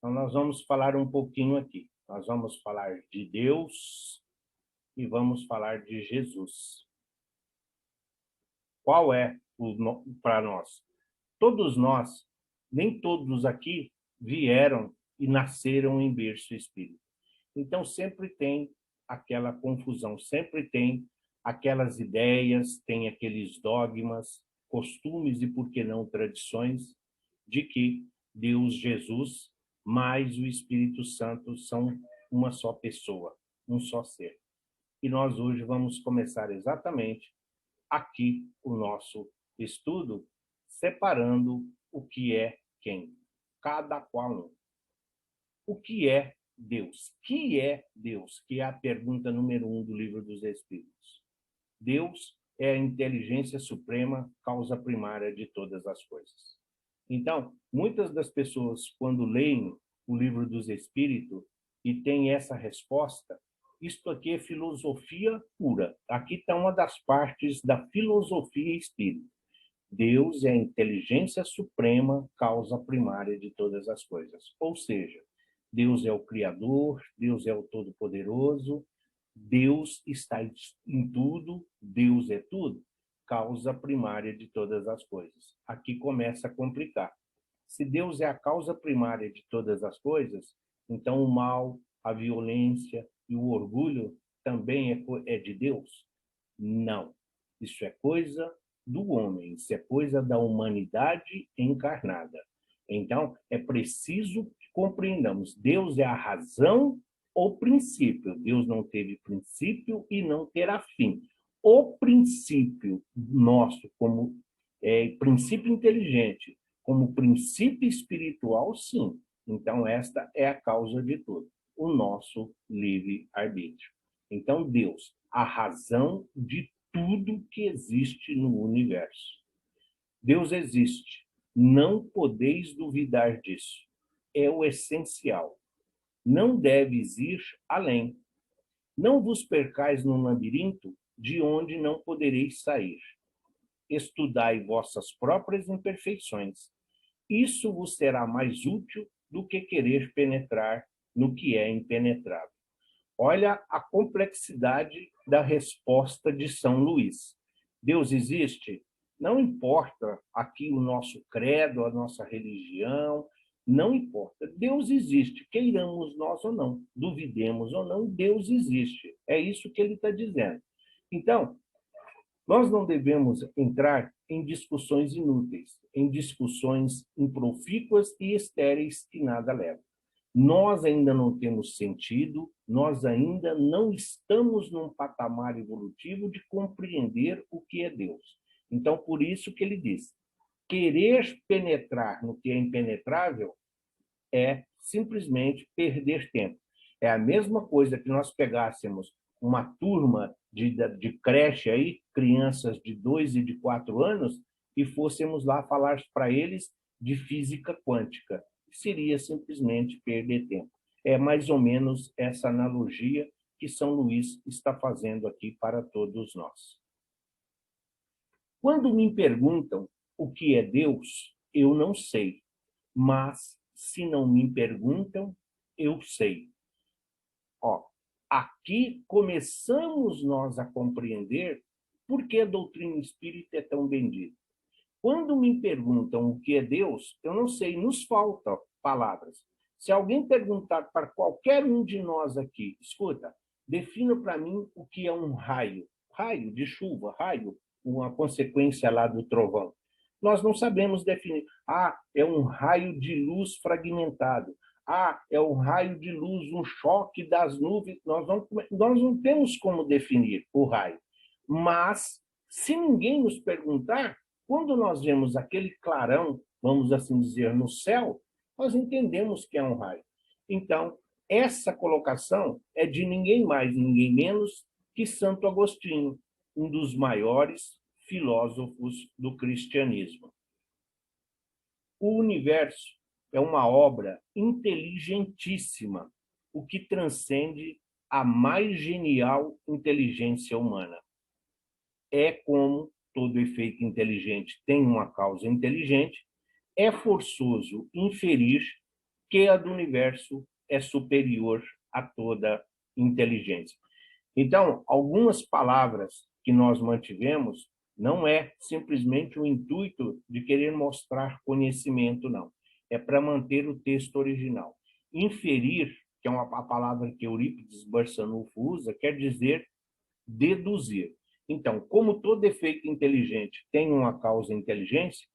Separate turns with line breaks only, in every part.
Então, nós vamos falar um pouquinho aqui. Nós vamos falar de Deus e vamos falar de Jesus. Qual é para nós? Todos nós, nem todos aqui vieram e nasceram em berço espírita. Então, sempre tem aquela confusão, sempre tem aquelas ideias, tem aqueles dogmas, costumes e, por que não, tradições, de que Deus, Jesus, mais o Espírito Santo são uma só pessoa, um só ser. E nós hoje vamos começar exatamente aqui o nosso estudo, separando o que é quem, cada qual um. O que é Deus? Que é Deus? Que é a pergunta número 1 do Livro dos Espíritos. Deus é a inteligência suprema, causa primária de todas as coisas. Então, muitas das pessoas, quando leem o Livro dos Espíritos e têm essa resposta, isto aqui é filosofia pura. Aqui está uma das partes da filosofia espírita. Deus é a inteligência suprema, causa primária de todas as coisas. Ou seja, Deus é o Criador, Deus é o Todo-Poderoso, Deus está em tudo, Deus é tudo, causa primária de todas as coisas. Aqui começa a complicar. Se Deus é a causa primária de todas as coisas, então o mal, a violência e o orgulho também é de Deus? Não. Isso é coisa do homem, isso é coisa da humanidade encarnada. Então, é preciso que compreendamos, Deus é a razão ou princípio. Deus não teve princípio e não terá fim. O princípio nosso, como princípio inteligente, como princípio espiritual, sim. Então, esta é a causa de tudo, o nosso livre-arbítrio. Então, Deus, a razão de tudo que existe no universo. Deus existe. Não podeis duvidar disso. É o essencial. Não deves ir além. Não vos percais num labirinto de onde não podereis sair. Estudai vossas próprias imperfeições. Isso vos será mais útil do que querer penetrar no que é impenetrável. Olha a complexidade da resposta de São Luís. Deus existe? Não importa aqui o nosso credo, a nossa religião, não importa. Deus existe, queiramos nós ou não, duvidemos ou não, Deus existe. É isso que ele está dizendo. Então, nós não devemos entrar em discussões inúteis, em discussões improfícuas e estéreis que nada levam. Nós ainda não temos sentido, nós ainda não estamos num patamar evolutivo de compreender o que é Deus. Então, por isso que ele diz, querer penetrar no que é impenetrável é simplesmente perder tempo. É a mesma coisa que nós pegássemos uma turma de creche aí, crianças de 2 e de 4 anos, e fôssemos lá falar para eles de física quântica. Seria simplesmente perder tempo. É mais ou menos essa analogia que São Luís está fazendo aqui para todos nós. Quando me perguntam o que é Deus, eu não sei, mas se não me perguntam, eu sei. Ó, aqui começamos nós a compreender por que a doutrina espírita é tão bendita. Quando me perguntam o que é Deus, eu não sei, nos faltam palavras. Se alguém perguntar para qualquer um de nós aqui, escuta, defina para mim o que é um raio. Raio de chuva, raio, uma consequência lá do trovão. Nós não sabemos definir. Ah, é um raio de luz fragmentado. Ah, é um raio de luz, um choque das nuvens. Nós não temos como definir o raio. Mas, se ninguém nos perguntar, quando nós vemos aquele clarão, vamos assim dizer, no céu, nós entendemos que é um raio. Então, essa colocação é de ninguém mais, ninguém menos que Santo Agostinho, um dos maiores filósofos do cristianismo. O universo é uma obra inteligentíssima, o que transcende a mais genial inteligência humana. É como todo efeito inteligente tem uma causa inteligente, é forçoso inferir que a do universo é superior a toda inteligência. Então, algumas palavras que nós mantivemos não é simplesmente o intuito de querer mostrar conhecimento, não. É para manter o texto original. Inferir, que é a palavra que Eurípides Barçanufo usa, quer dizer deduzir. Então, como todo efeito inteligente tem uma causa inteligência,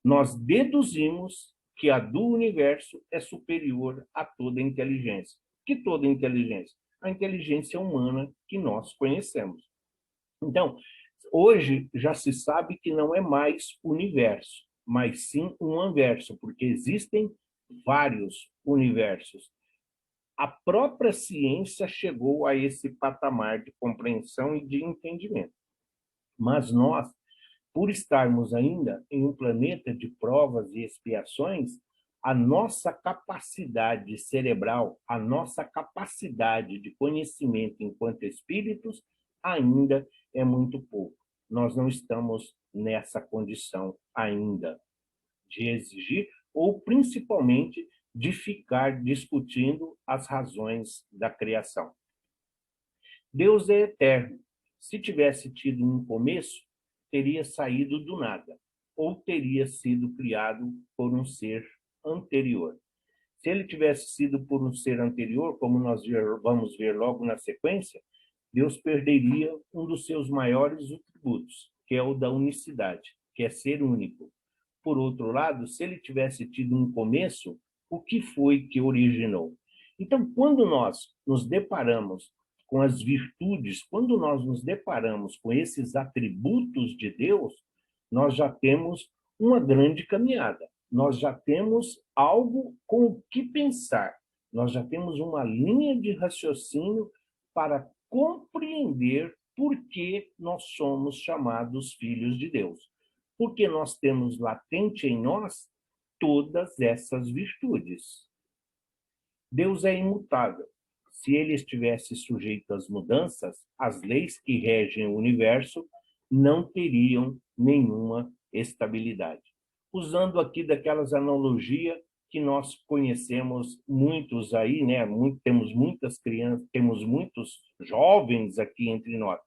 nós deduzimos que a do universo é superior a toda inteligência. Que toda inteligência? A inteligência humana que nós conhecemos. Então, hoje já se sabe que não é mais universo, mas sim um anverso, porque existem vários universos. A própria ciência chegou a esse patamar de compreensão e de entendimento. Mas nós, por estarmos ainda em um planeta de provas e expiações, a nossa capacidade cerebral, a nossa capacidade de conhecimento enquanto espíritos ainda é muito pouco. Nós não estamos nessa condição ainda de exigir, ou principalmente de ficar discutindo as razões da criação. Deus é eterno. Se tivesse tido um começo, teria saído do nada, ou teria sido criado por um ser anterior. Se ele tivesse sido por um ser anterior, como nós vamos ver logo na sequência, Deus perderia um dos seus maiores atributos, que é o da unicidade, que é ser único. Por outro lado, se ele tivesse tido um começo, o que foi que originou? Então, quando nós nos deparamos com as virtudes, quando nós nos deparamos com esses atributos de Deus, nós já temos uma grande caminhada. Nós já temos algo com o que pensar. Nós já temos uma linha de raciocínio para compreender por que nós somos chamados filhos de Deus. Porque nós temos latente em nós todas essas virtudes. Deus é imutável. Se ele estivesse sujeito às mudanças, as leis que regem o universo não teriam nenhuma estabilidade. Usando aqui daquelas analogias que nós conhecemos muitos aí, né? Temos muitas crianças, temos muitos jovens aqui entre nós.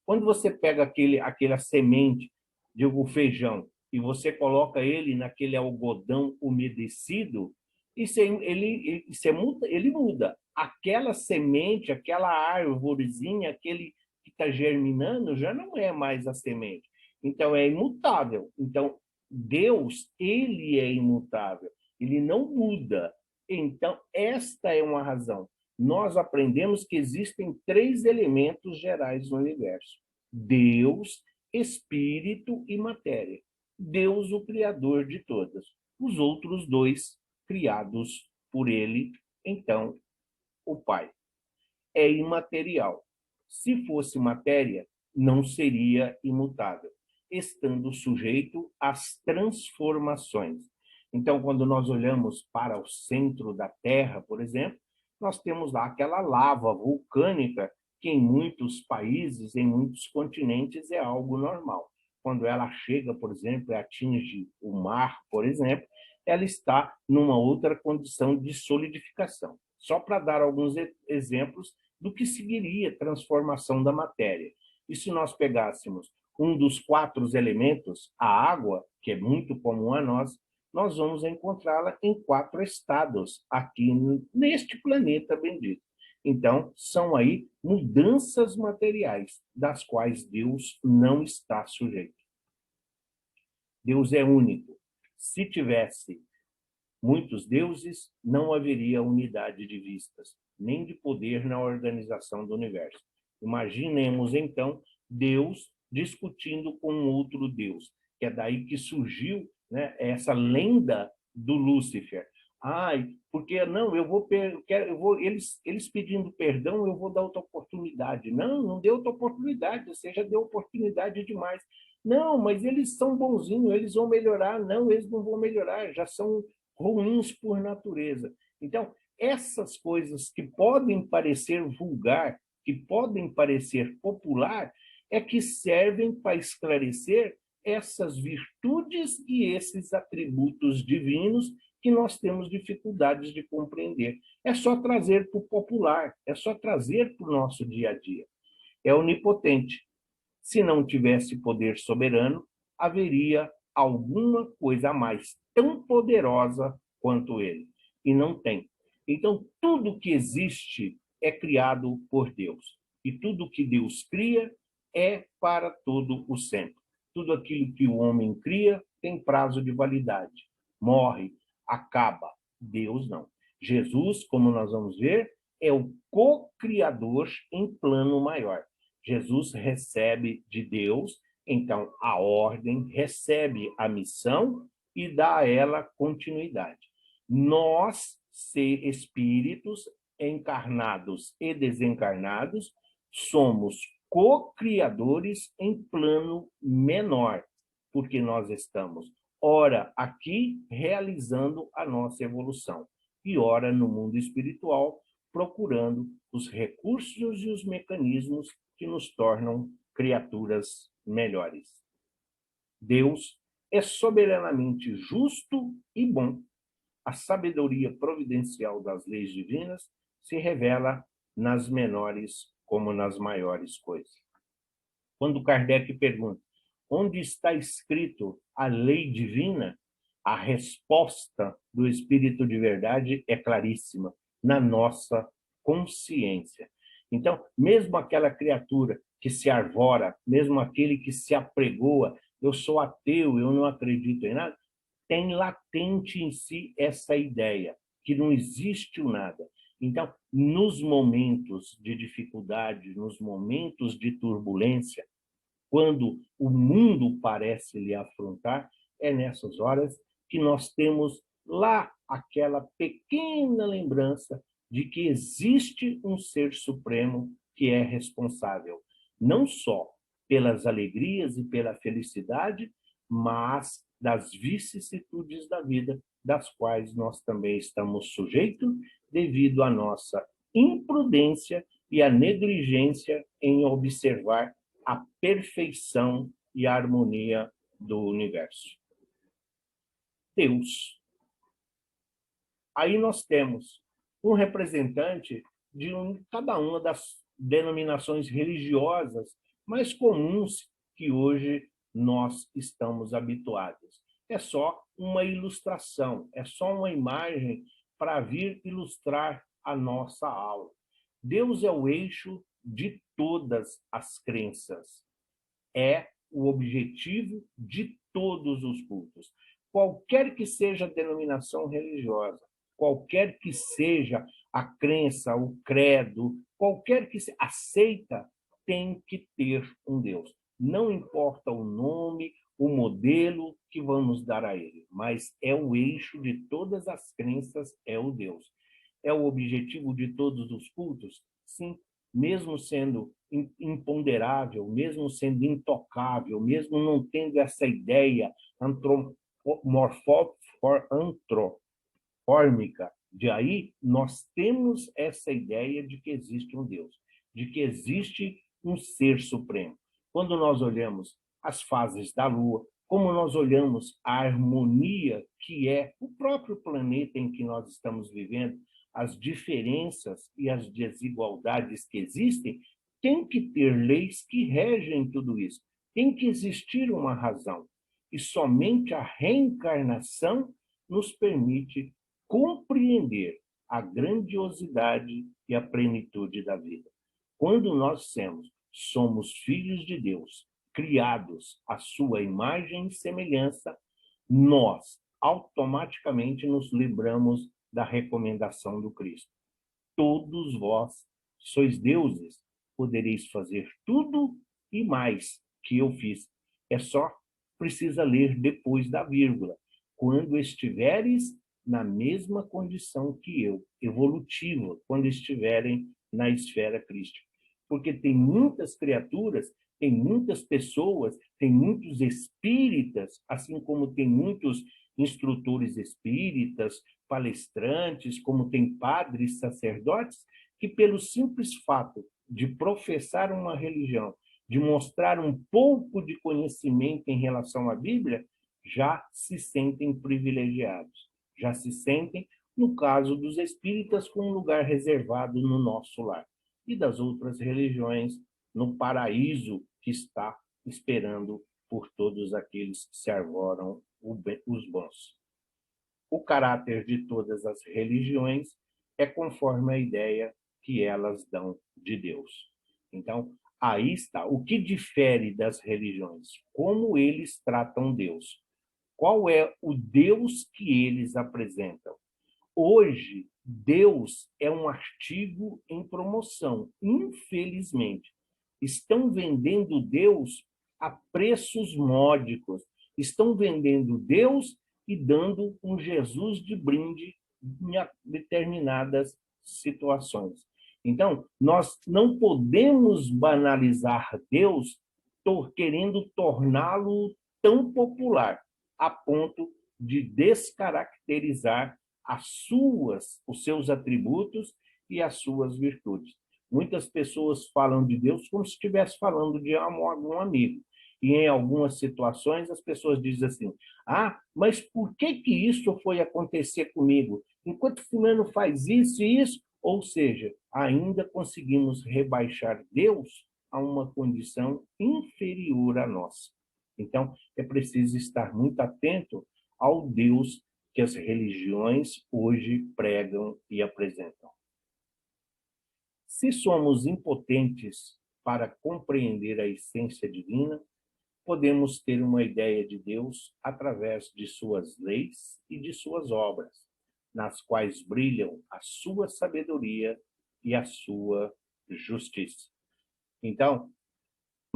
Quando você pega aquela semente de um feijão e você coloca ele naquele algodão umedecido, ele muda. Aquela semente, aquela árvorezinha, aquele que está germinando, já não é mais a semente. Então, é imutável. Então, Deus, ele é imutável. Ele não muda. Então, esta é uma razão. Nós aprendemos que existem 3 elementos gerais no universo: Deus, Espírito e matéria. Deus, o Criador de todas. Os outros 2, criados por ele, então, o Pai. É imaterial. Se fosse matéria, não seria imutável, estando sujeito às transformações. Então, quando nós olhamos para o centro da Terra, por exemplo, nós temos lá aquela lava vulcânica que em muitos países, em muitos continentes, é algo normal. Quando ela chega, por exemplo, e atinge o mar, por exemplo, ela está numa outra condição de solidificação. Só para dar alguns exemplos do que seguiria a transformação da matéria. E se nós pegássemos um dos 4 elementos, a água, que é muito comum a nós vamos encontrá-la em 4 estados aqui neste planeta bendito. Então, são aí mudanças materiais, das quais Deus não está sujeito. Deus é único. Se tivesse muitos deuses, não haveria unidade de vistas, nem de poder na organização do universo. Imaginemos, então, Deus discutindo com um outro Deus, que é daí que surgiu, né, essa lenda do Lúcifer. Ai, porque não, eles pedindo perdão, eu vou dar outra oportunidade. Não, não deu outra oportunidade, você já deu oportunidade demais. Não, mas eles são bonzinhos, eles vão melhorar. Não, eles não vão melhorar, já são ruins por natureza. Então, essas coisas que podem parecer vulgar, que podem parecer popular, é que servem para esclarecer essas virtudes e esses atributos divinos que nós temos dificuldades de compreender. É só trazer para o popular, é só trazer para o nosso dia a dia. É onipotente. Se não tivesse poder soberano, haveria alguma coisa a mais tão poderosa quanto ele. E não tem. Então, tudo que existe é criado por Deus. E tudo que Deus cria é para todo o sempre. Tudo aquilo que o homem cria tem prazo de validade. Morre, acaba. Deus não. Jesus, como nós vamos ver, é o co-criador em plano maior. Jesus recebe de Deus, então, a ordem, recebe a missão e dá a ela continuidade. Nós, espíritos encarnados e desencarnados, somos co-criadores em plano menor, porque nós estamos, ora aqui, realizando a nossa evolução, e ora no mundo espiritual, procurando os recursos e os mecanismos que nos tornam criaturas melhores. Deus é soberanamente justo e bom. A sabedoria providencial das leis divinas se revela nas menores como nas maiores coisas. Quando Kardec pergunta onde está escrito a lei divina, a resposta do Espírito de Verdade é claríssima, na nossa consciência. Então, mesmo aquela criatura que se arvora, mesmo aquele que se apregoa, eu sou ateu, eu não acredito em nada, tem latente em si essa ideia, que não existe o nada. Então, nos momentos de dificuldade, nos momentos de turbulência, quando o mundo parece lhe afrontar, é nessas horas que nós temos lá aquela pequena lembrança de que existe um ser supremo que é responsável, não só pelas alegrias e pela felicidade, mas das vicissitudes da vida, das quais nós também estamos sujeitos devido à nossa imprudência e à negligência em observar a perfeição e a harmonia do universo. Deus. Aí nós temos um representante de cada uma das denominações religiosas mais comuns que hoje nós estamos habituados. É só uma ilustração, é só uma imagem para vir ilustrar a nossa aula. Deus é o eixo de todas as crenças. É o objetivo de todos os cultos. Qualquer que seja a denominação religiosa, qualquer que seja a crença, o credo, qualquer que se aceita, tem que ter um Deus. Não importa o nome, o modelo que vamos dar a ele, mas é o eixo de todas as crenças, é o Deus. É o objetivo de todos os cultos? Sim, mesmo sendo imponderável, mesmo sendo intocável, mesmo não tendo essa ideia antropomórfica, de aí nós temos essa ideia de que existe um Deus, de que existe um ser supremo. Quando nós olhamos as fases da Lua, como nós olhamos a harmonia que é o próprio planeta em que nós estamos vivendo, as diferenças e as desigualdades que existem, tem que ter leis que regem tudo isso. Tem que existir uma razão. E somente a reencarnação nos permite compreender a grandiosidade e a plenitude da vida. Quando nós somos filhos de Deus, criados à sua imagem e semelhança, nós automaticamente nos lembramos da recomendação do Cristo. Todos vós sois deuses, podereis fazer tudo e mais que eu fiz. É só precisa ler depois da vírgula. Quando estiveres na mesma condição que eu, evolutiva, quando estiverem na esfera crística. Porque tem muitas criaturas, tem muitas pessoas, tem muitos espíritas, assim como tem muitos instrutores espíritas, palestrantes, como tem padres, sacerdotes, que pelo simples fato de professar uma religião, de mostrar um pouco de conhecimento em relação à Bíblia, já se sentem privilegiados. já se sentem, no caso dos espíritas, com um lugar reservado no nosso lar, e das outras religiões, no paraíso que está esperando por todos aqueles que se arvoram os bons. O caráter de todas as religiões é conforme a ideia que elas dão de Deus. Então, aí está. O que difere das religiões? Como eles tratam Deus? Qual é o Deus que eles apresentam? Hoje, Deus é um artigo em promoção, infelizmente. Estão vendendo Deus a preços módicos. Estão vendendo Deus e dando um Jesus de brinde em determinadas situações. Então, nós não podemos banalizar Deus querendo torná-lo tão popular a ponto de descaracterizar os seus atributos e as suas virtudes. Muitas pessoas falam de Deus como se estivesse falando de algum amigo. E em algumas situações as pessoas dizem assim: ah, mas por que isso foi acontecer comigo? Enquanto fulano faz isso e isso, ou seja, ainda conseguimos rebaixar Deus a uma condição inferior à nossa. Então, é preciso estar muito atento ao Deus que as religiões hoje pregam e apresentam. Se somos impotentes para compreender a essência divina, podemos ter uma ideia de Deus através de suas leis e de suas obras, nas quais brilham a sua sabedoria e a sua justiça. Então,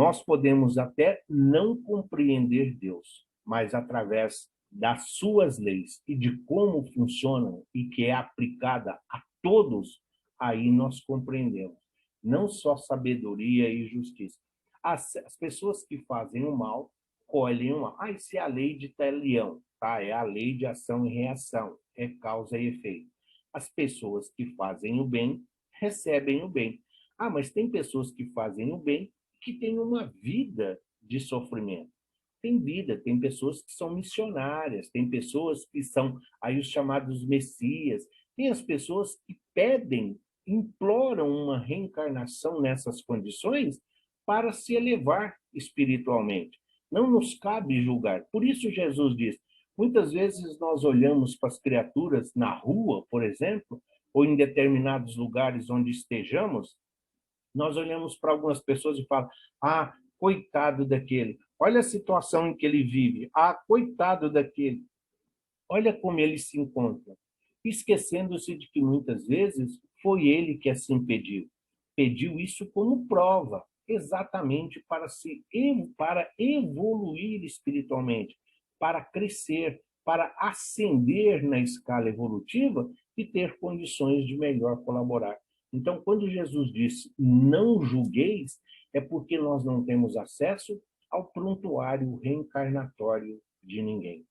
nós podemos até não compreender Deus, mas através das suas leis e de como funcionam e que é aplicada a todos, aí nós compreendemos. Não só sabedoria e justiça. As pessoas que fazem o mal, colhem o mal. Ah, isso é a lei de Talião, tá? É a lei de ação e reação, é causa e efeito. As pessoas que fazem o bem, recebem o bem. Ah, mas tem pessoas que fazem o bem que têm uma vida de sofrimento. Tem pessoas que são missionárias, tem pessoas que são aí os chamados messias, tem as pessoas que pedem, imploram uma reencarnação nessas condições para se elevar espiritualmente. Não nos cabe julgar. Por isso Jesus diz, muitas vezes nós olhamos para as criaturas na rua, por exemplo, ou em determinados lugares onde estejamos, nós olhamos para algumas pessoas e falamos: ah, coitado daquele, olha a situação em que ele vive, ah, coitado daquele, olha como ele se encontra, esquecendo-se de que muitas vezes foi ele que assim pediu. Pediu isso como prova, exatamente para evoluir espiritualmente, para crescer, para ascender na escala evolutiva e ter condições de melhor colaborar. Então, quando Jesus disse não julgueis, é porque nós não temos acesso ao prontuário reencarnatório de ninguém.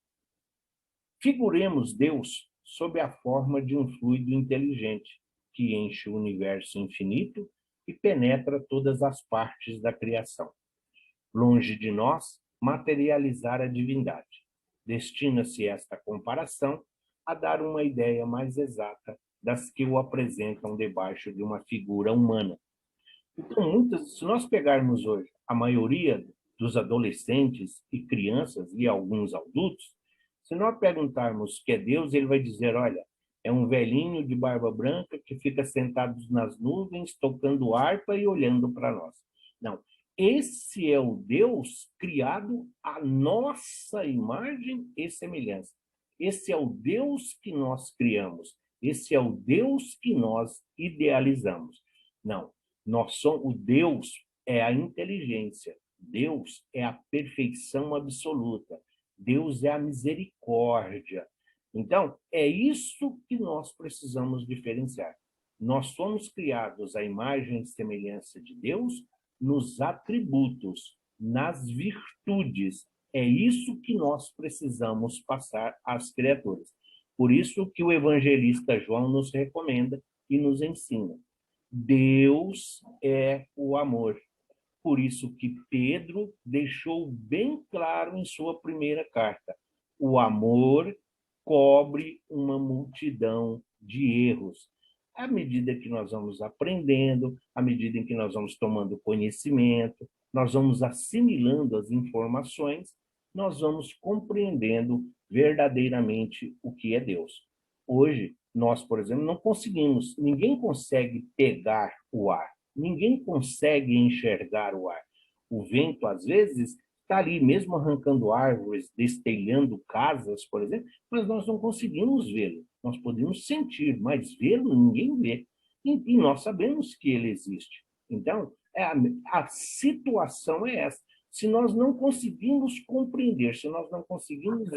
Figuremos Deus sob a forma de um fluido inteligente que enche o universo infinito e penetra todas as partes da criação. Longe de nós materializar a divindade. Destina-se esta comparação a dar uma ideia mais exata das que o apresentam debaixo de uma figura humana. Então, se nós pegarmos hoje a maioria dos adolescentes e crianças e alguns adultos, se nós perguntarmos o que é Deus, ele vai dizer, olha, é um velhinho de barba branca que fica sentado nas nuvens, tocando harpa e olhando para nós. Não, esse é o Deus criado à nossa imagem e semelhança. Esse é o Deus que nós criamos. Esse é o Deus que nós idealizamos. Não, o Deus é a inteligência. Deus é a perfeição absoluta. Deus é a misericórdia. Então, é isso que nós precisamos diferenciar. Nós somos criados à imagem e semelhança de Deus nos atributos, nas virtudes. É isso que nós precisamos passar às criaturas. Por isso que o evangelista João nos recomenda e nos ensina. Deus é o amor. Por isso que Pedro deixou bem claro em sua primeira carta: o amor cobre uma multidão de erros. À medida que nós vamos aprendendo, à medida em que nós vamos tomando conhecimento, nós vamos assimilando as informações, nós vamos compreendendo verdadeiramente o que é Deus. Hoje, nós, por exemplo, não conseguimos, ninguém consegue pegar o ar, ninguém consegue enxergar o ar. O vento, às vezes, está ali, mesmo arrancando árvores, destelhando casas, por exemplo, mas nós não conseguimos vê-lo. Nós podemos sentir, mas vê-lo ninguém vê. E nós sabemos que ele existe. Então, a situação é essa. Se nós não conseguimos compreender, se nós não conseguimos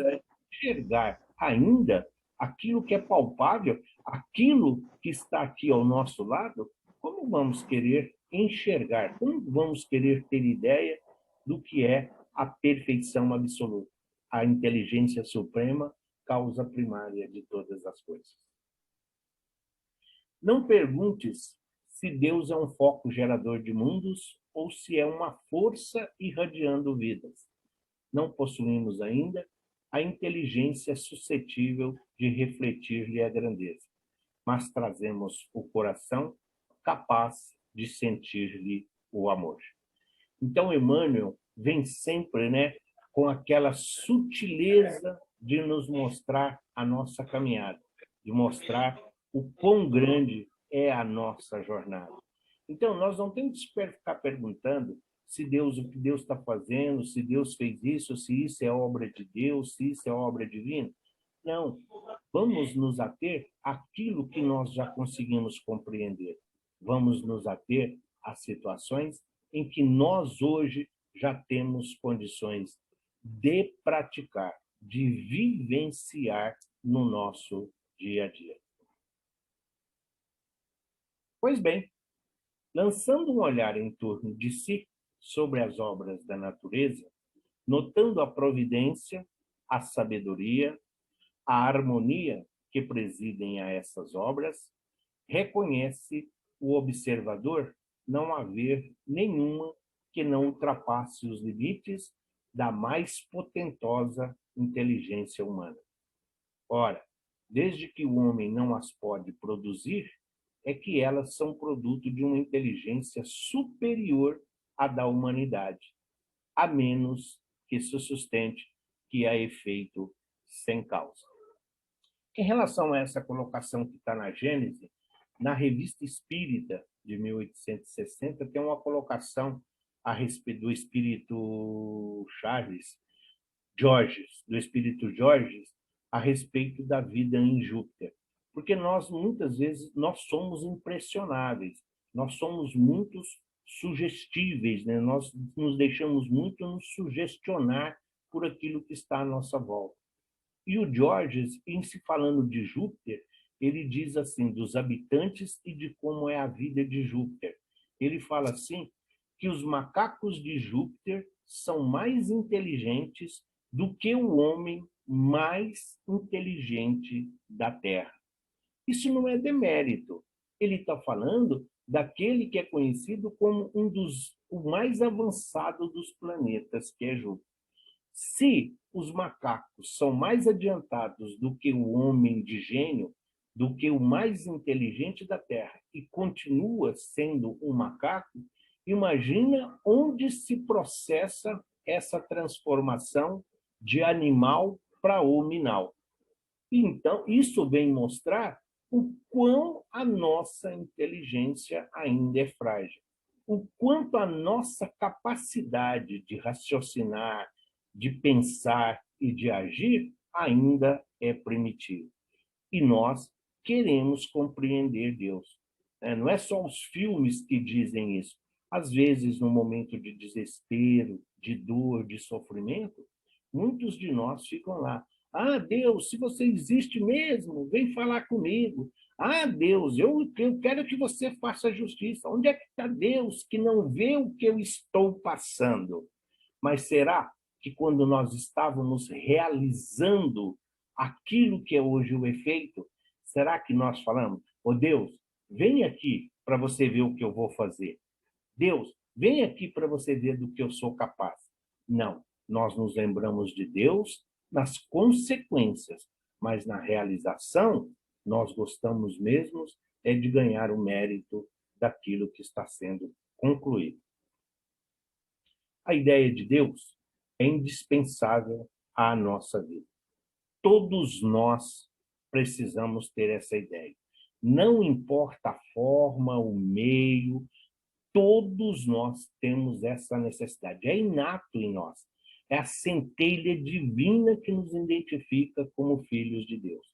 enxergar ainda aquilo que é palpável, aquilo que está aqui ao nosso lado, como vamos querer enxergar? Como vamos querer ter ideia do que é a perfeição absoluta, a inteligência suprema, causa primária de todas as coisas? Não perguntes se Deus é um foco gerador de mundos ou se é uma força irradiando vidas. Não possuímos ainda a inteligência suscetível de refletir-lhe a grandeza, mas trazemos o coração capaz de sentir-lhe o amor. Então, Emmanuel vem sempre, né, com aquela sutileza de nos mostrar a nossa caminhada, de mostrar o quão grande é a nossa jornada. Então, nós não temos que ficar perguntando se Deus, o que Deus está fazendo, se Deus fez isso, se isso é obra de Deus, se isso é obra divina. Não, vamos nos ater àquilo que nós já conseguimos compreender. Vamos nos ater às situações em que nós hoje já temos condições de praticar, de vivenciar no nosso dia a dia. Pois bem, lançando um olhar em torno de si sobre as obras da natureza, notando a providência, a sabedoria, a harmonia que presidem a essas obras, reconhece o observador não haver nenhuma que não ultrapasse os limites da mais potentosa inteligência humana. Ora, desde que o homem não as pode produzir, é que elas são produto de uma inteligência superior à da humanidade, a menos que se sustente que há efeito sem causa. Em relação a essa colocação que está na Gênese, na Revista Espírita de 1860, tem uma colocação a respeito do espírito do espírito Georges, a respeito da vida em Júpiter. Porque nós, muitas vezes, nós somos impressionáveis, nós somos muito sugestíveis, né? Nós nos deixamos muito nos sugestionar por aquilo que está à nossa volta. E o Georges, em se falando de Júpiter, ele diz assim, dos habitantes e de como é a vida de Júpiter. Ele fala assim, que os macacos de Júpiter são mais inteligentes do que o homem mais inteligente da Terra. Isso não é demérito. Ele está falando daquele que é conhecido como o mais avançado dos planetas, que é Júpiter. Se os macacos são mais adiantados do que o homem de gênio, do que o mais inteligente da Terra, e continua sendo um macaco, imagina onde se processa essa transformação de animal para hominal. Então, isso vem mostrar o quão a nossa inteligência ainda é frágil, o quanto a nossa capacidade de raciocinar, de pensar e de agir ainda é primitiva. E nós queremos compreender Deus. Não é só os filmes que dizem isso. Às vezes, no momento de desespero, de dor, de sofrimento, muitos de nós ficam lá. Ah, Deus, se você existe mesmo, vem falar comigo. Ah, Deus, eu quero que você faça justiça. Onde é que está Deus que não vê o que eu estou passando? Mas será que quando nós estávamos realizando aquilo que é hoje o efeito, será que nós falamos, ô Deus, vem aqui para você ver o que eu vou fazer. Deus, vem aqui para você ver do que eu sou capaz. Não, nós nos lembramos de Deus nas consequências. mas na realização, nós gostamos mesmo é de ganhar o mérito daquilo que está sendo concluído. A ideia de Deus é indispensável à nossa vida. Todos nós precisamos ter essa ideia. Não importa a forma, o meio, todos nós temos essa necessidade. É inato em nós. É a centelha divina que nos identifica como filhos de Deus.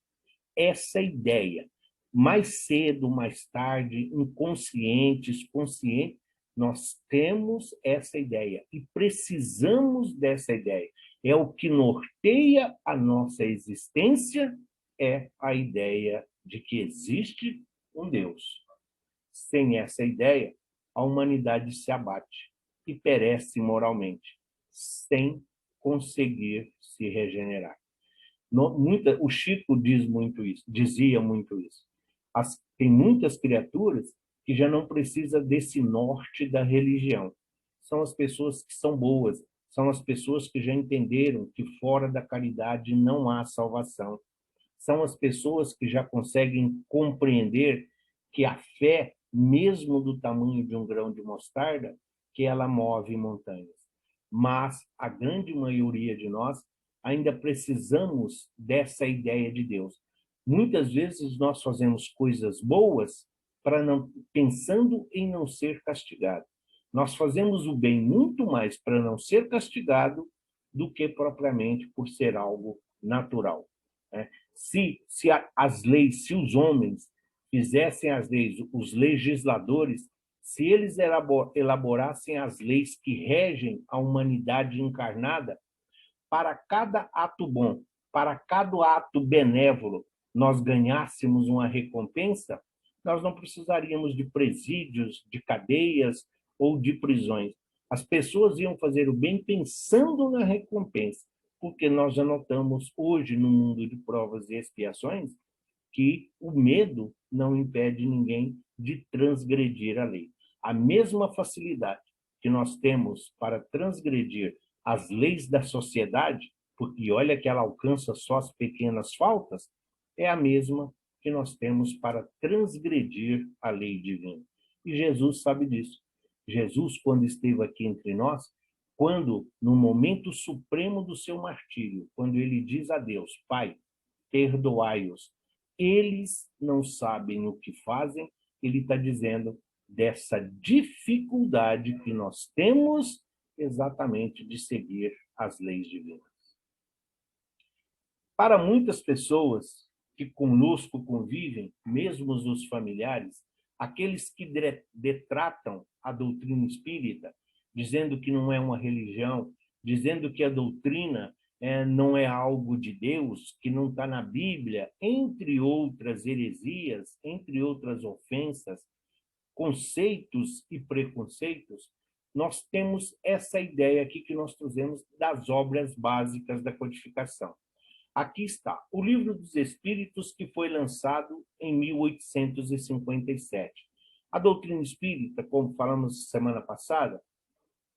Essa ideia, mais cedo, mais tarde, inconscientes, conscientes, nós temos essa ideia e precisamos dessa ideia. É o que norteia a nossa existência, é a ideia de que existe um Deus. Sem essa ideia, a humanidade se abate e perece moralmente, sem conseguir se regenerar. O Chico dizia muito isso. Tem muitas criaturas que já não precisam desse norte da religião. São as pessoas que são boas, são as pessoas que já entenderam que fora da caridade não há salvação. São as pessoas que já conseguem compreender que a fé, mesmo do tamanho de um grão de mostarda, que ela move montanhas. Mas a grande maioria de nós ainda precisamos dessa ideia de Deus. Muitas vezes nós fazemos coisas boas pensando em não ser castigado. Nós fazemos o bem muito mais para não ser castigado do que propriamente por ser algo natural. Se as leis, se os homens fizessem as leis, os legisladores, se eles elaborassem as leis que regem a humanidade encarnada, para cada ato bom, para cada ato benévolo, nós ganhássemos uma recompensa, nós não precisaríamos de presídios, de cadeias ou de prisões. As pessoas iam fazer o bem pensando na recompensa, porque nós já notamos hoje, no mundo de provas e expiações, que o medo não impede ninguém de transgredir a lei. A mesma facilidade que nós temos para transgredir as leis da sociedade, porque olha que ela alcança só as pequenas faltas, é a mesma que nós temos para transgredir a lei divina. E Jesus sabe disso. Jesus, quando esteve aqui entre nós, quando, no momento supremo do seu martírio, quando ele diz a Deus, Pai, perdoai-os, eles não sabem o que fazem, ele está dizendo dessa dificuldade que nós temos exatamente de seguir as leis divinas. Para muitas pessoas que conosco convivem, mesmo os familiares, aqueles que detratam a doutrina espírita, dizendo que não é uma religião, dizendo que a doutrina não é algo de Deus, que não está na Bíblia, entre outras heresias, entre outras ofensas, conceitos e preconceitos, nós temos essa ideia aqui que nós trazemos das obras básicas da codificação. Aqui está, o Livro dos Espíritos, que foi lançado em 1857. A doutrina espírita, como falamos semana passada,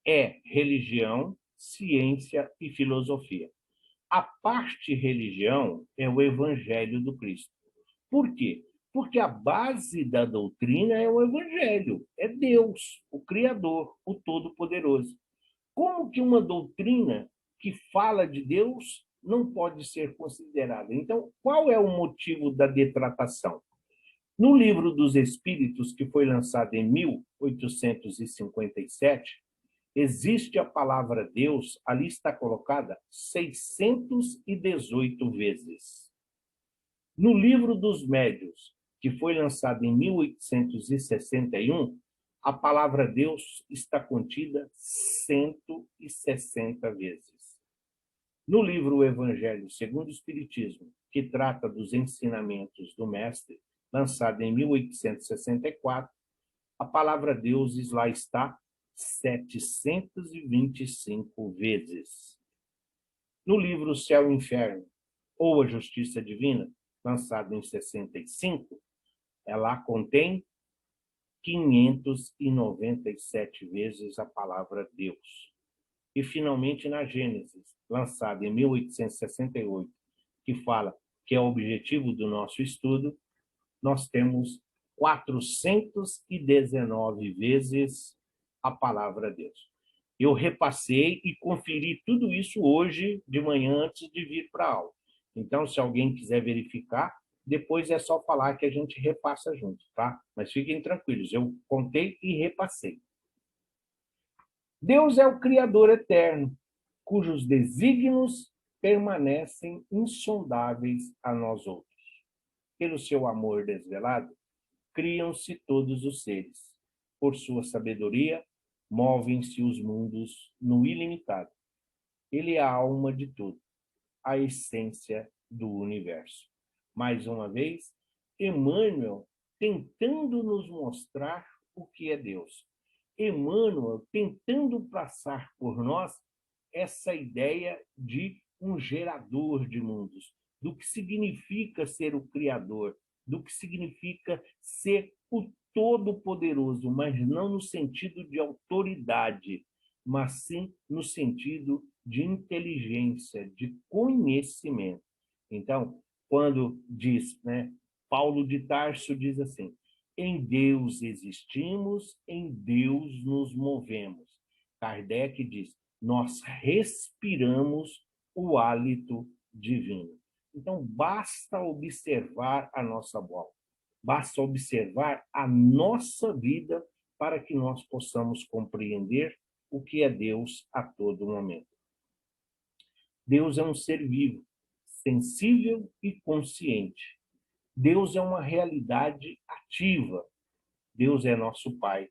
é religião, ciência e filosofia. A parte religião é o Evangelho do Cristo. Por quê? Porque a base da doutrina é o Evangelho, é Deus, o Criador, o Todo-Poderoso. Como que uma doutrina que fala de Deus não pode ser considerada? Então, qual é o motivo da detratação? No Livro dos Espíritos, que foi lançado em 1857, existe a palavra Deus, ali está colocada 618 vezes. No Livro dos Médiuns, que foi lançado em 1861, a palavra Deus está contida 160 vezes. No livro Evangelho segundo o Espiritismo, que trata dos ensinamentos do Mestre, lançado em 1864, a palavra Deus lá está 725 vezes. No livro Céu e Inferno, ou A Justiça Divina, lançado em 65, ela contém 597 vezes a palavra Deus. E, finalmente, na Gênesis, lançada em 1868, que fala que é o objetivo do nosso estudo, nós temos 419 vezes a palavra Deus. Eu repassei e conferi tudo isso hoje de manhã antes de vir para a aula. Então, se alguém quiser verificar, depois é só falar que a gente repassa junto, tá? Mas fiquem tranquilos, eu contei e repassei. Deus é o Criador eterno, cujos desígnios permanecem insondáveis a nós outros. Pelo seu amor desvelado, criam-se todos os seres. Por sua sabedoria, movem-se os mundos no ilimitado. Ele é a alma de tudo, a essência do universo. Mais uma vez, Emmanuel tentando nos mostrar o que é Deus. Emmanuel tentando passar por nós essa ideia de um gerador de mundos, do que significa ser o Criador, do que significa ser o Todo-Poderoso, mas não no sentido de autoridade, mas sim no sentido de inteligência, de conhecimento. Então, quando diz, Paulo de Tarso diz assim: em Deus existimos, em Deus nos movemos. Kardec diz: nós respiramos o hálito divino. Então, basta observar a nossa volta, basta observar a nossa vida para que nós possamos compreender o que é Deus a todo momento. Deus é um ser vivo, sensível e consciente. Deus é uma realidade ativa. Deus é nosso Pai,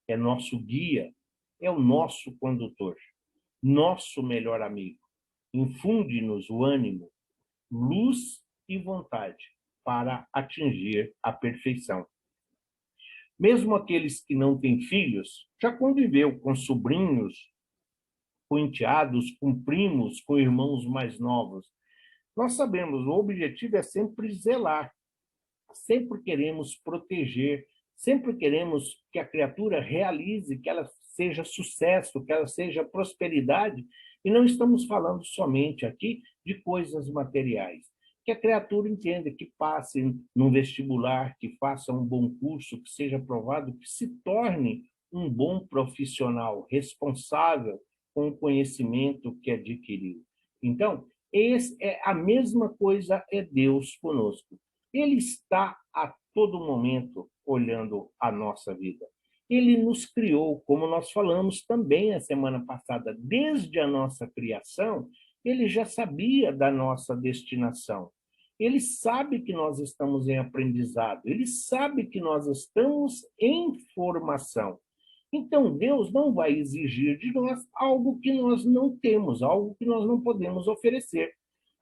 é nosso guia, é o nosso condutor, nosso melhor amigo. Infunde-nos o ânimo, luz e vontade para atingir a perfeição. Mesmo aqueles que não têm filhos, já conviveu com sobrinhos, com enteados, com primos, com irmãos mais novos. Nós sabemos, o objetivo é sempre zelar, sempre queremos proteger, sempre queremos que a criatura realize, que ela seja sucesso, que ela seja prosperidade, e não estamos falando somente aqui de coisas materiais. Que a criatura entenda, que passe num vestibular, que faça um bom curso, que seja aprovado, que se torne um bom profissional, responsável com o conhecimento que adquiriu. Então, a mesma coisa é Deus conosco. Ele está a todo momento olhando a nossa vida. Ele nos criou, como nós falamos também a semana passada, desde a nossa criação, ele já sabia da nossa destinação. Ele sabe que nós estamos em aprendizado, ele sabe que nós estamos em formação. Então, Deus não vai exigir de nós algo que nós não temos, algo que nós não podemos oferecer.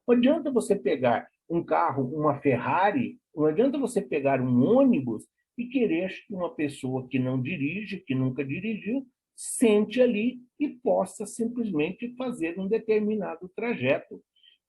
Não adianta você pegar um carro, uma Ferrari, não adianta você pegar um ônibus e querer que uma pessoa que não dirige, que nunca dirigiu, sente ali e possa simplesmente fazer um determinado trajeto.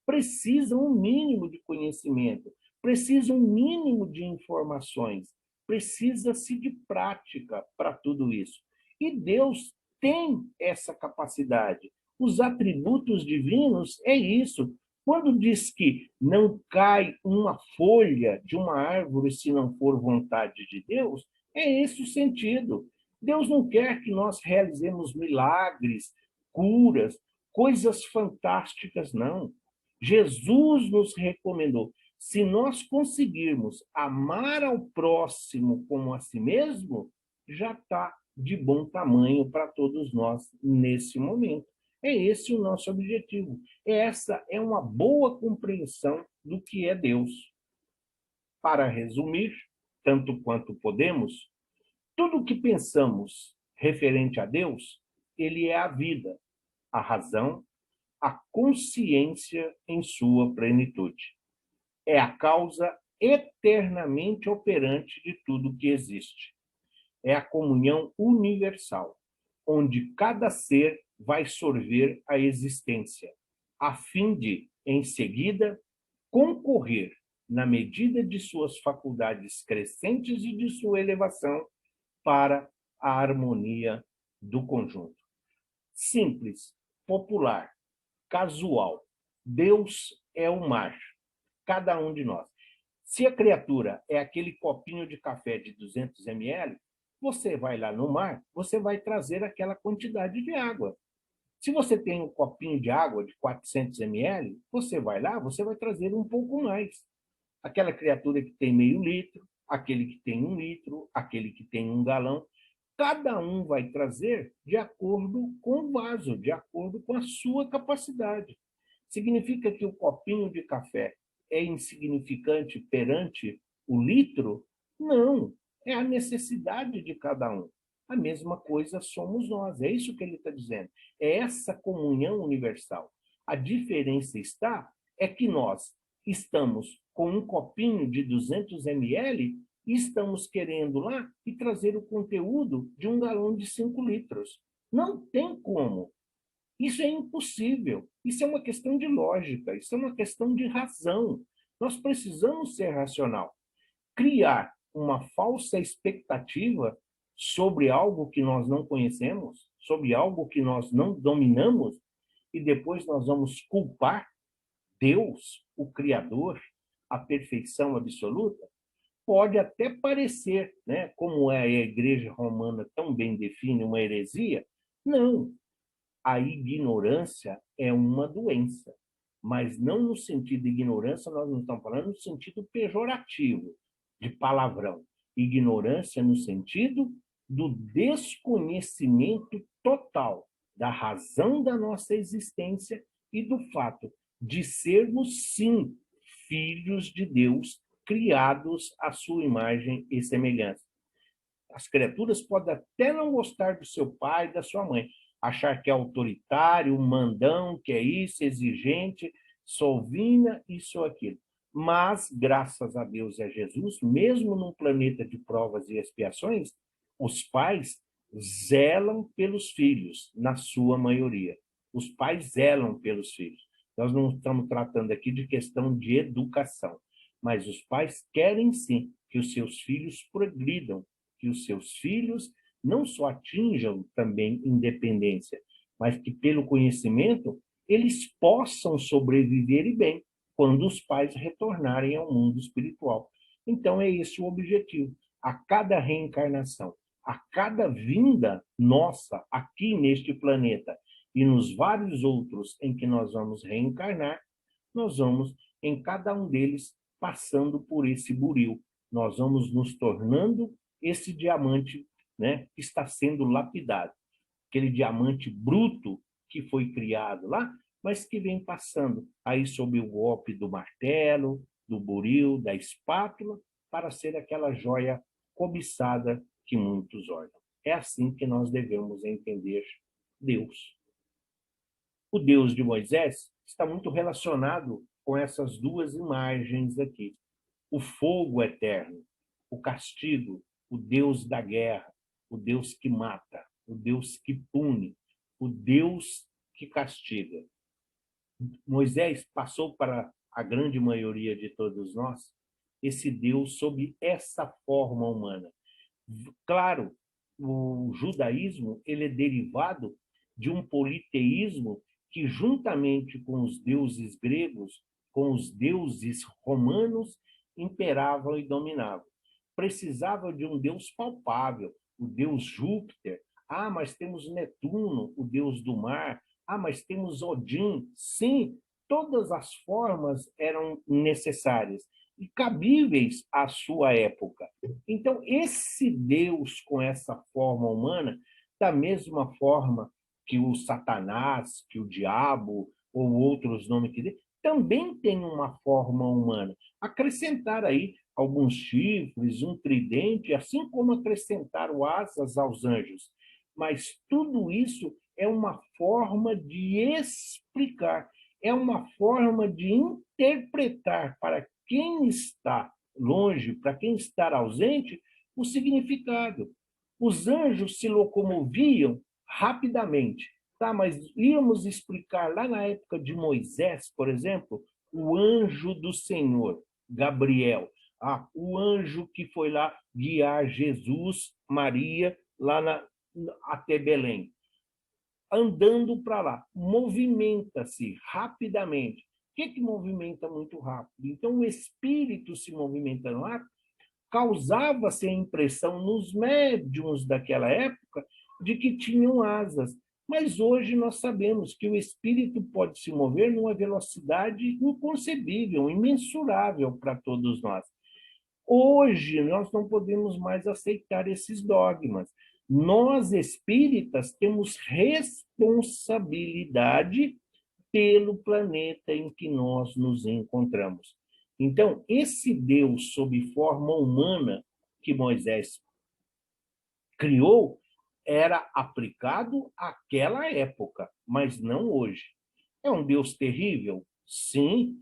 Precisa um mínimo de conhecimento, precisa um mínimo de informações, precisa-se de prática para tudo isso. E Deus tem essa capacidade. Os atributos divinos é isso. Quando diz que não cai uma folha de uma árvore se não for vontade de Deus, é esse o sentido. Deus não quer que nós realizemos milagres, curas, coisas fantásticas, não. Jesus nos recomendou: se nós conseguirmos amar ao próximo como a si mesmo, já está de bom tamanho para todos nós nesse momento. É esse o nosso objetivo. Essa é uma boa compreensão do que é Deus. Para resumir, tanto quanto podemos, tudo o que pensamos referente a Deus, ele é a vida, a razão, a consciência em sua plenitude. É a causa eternamente operante de tudo que existe. É a comunhão universal, onde cada ser vai sorver a existência, a fim de, em seguida, concorrer, na medida de suas faculdades crescentes e de sua elevação, para a harmonia do conjunto. Simples, popular, casual. Deus é o mar. cada um de nós. Se a criatura é aquele copinho de café de 200 ml, você vai lá no mar, você vai trazer aquela quantidade de água. Se você tem um copinho de água de 400 ml, você vai lá, você vai trazer um pouco mais. Aquela criatura que tem meio litro, aquele que tem 1 litro, aquele que tem 1 galão, cada um vai trazer de acordo com o vaso, de acordo com a sua capacidade. Significa que o copinho de café é insignificante perante o litro? Não, é a necessidade de cada um. A mesma coisa somos nós, é isso que ele está dizendo. É essa comunhão universal. A diferença está é que nós estamos com um copinho de 200 ml e estamos querendo lá e trazer o conteúdo de 1 galão de 5 litros. Não tem como. Isso é impossível. Isso é uma questão de lógica, isso é uma questão de razão. Nós precisamos ser racional. Criar uma falsa expectativa sobre algo que nós não conhecemos, sobre algo que nós não dominamos, e depois nós vamos culpar Deus, o Criador, a perfeição absoluta, pode até parecer, né, como a Igreja Romana tão bem define, uma heresia. Não, a ignorância é uma doença, mas não no sentido de ignorância, nós não estamos falando no sentido pejorativo, de palavrão. Ignorância no sentido do desconhecimento total da razão da nossa existência e do fato de sermos, sim, filhos de Deus, criados à sua imagem e semelhança. As criaturas podem até não gostar do seu pai, da sua mãe, achar que é autoritário, mandão, que é isso, exigente, sovina, isso ou aquilo. Mas, graças a Deus e a Jesus, mesmo num planeta de provas e expiações, os pais zelam pelos filhos, na sua maioria. Os pais zelam pelos filhos. Nós não estamos tratando aqui de questão de educação, mas os pais querem sim que os seus filhos progridam, que os seus filhos não só atinjam também independência, mas que pelo conhecimento eles possam sobreviver e bem quando os pais retornarem ao mundo espiritual. Então é esse o objetivo. A cada reencarnação, a cada vinda nossa aqui neste planeta e nos vários outros em que nós vamos reencarnar, nós vamos em cada um deles passando por esse buril. Nós vamos nos tornando esse diamante, né, que está sendo lapidado. Aquele diamante bruto que foi criado lá, mas que vem passando aí sob o golpe do martelo, do buril, da espátula, para ser aquela joia cobiçada que muitos olham. É assim que nós devemos entender Deus. O Deus de Moisés está muito relacionado com essas duas imagens aqui. O fogo eterno, o castigo, o Deus da guerra, o Deus que mata, o Deus que pune, o Deus que castiga. Moisés passou para a grande maioria de todos nós esse Deus sob essa forma humana. Claro, o judaísmo ele é derivado de um politeísmo que, juntamente com os deuses gregos, com os deuses romanos, imperavam e dominavam. Precisava de um Deus palpável, o Deus Júpiter. Ah, mas temos Netuno, o Deus do mar. Ah, mas temos Odin. Sim, todas as formas eram necessárias e cabíveis à sua época. Então, esse Deus com essa forma humana, da mesma forma que o Satanás, que o diabo, ou outros nomes que dê, também tem uma forma humana. Acrescentar aí alguns chifres, um tridente, assim como acrescentaram asas aos anjos. Mas tudo isso é uma forma de explicar, é uma forma de interpretar para quem está longe, para quem está ausente, o significado. Os anjos se locomoviam rapidamente, tá? Mas íamos explicar lá na época de Moisés, por exemplo, o anjo do Senhor, Gabriel, o anjo que foi lá guiar Jesus, Maria, até Belém. Andando para lá, movimenta-se rapidamente. que movimenta muito rápido? Então, o espírito se movimentando lá causava-se a impressão nos médiuns daquela época de que tinham asas. Mas hoje nós sabemos que o espírito pode se mover numa velocidade inconcebível, imensurável para todos nós. Hoje, nós não podemos mais aceitar esses dogmas. Nós, espíritas, temos responsabilidade pelo planeta em que nós nos encontramos. Então, esse Deus sob forma humana que Moisés criou era aplicado àquela época, mas não hoje. É um Deus terrível? Sim,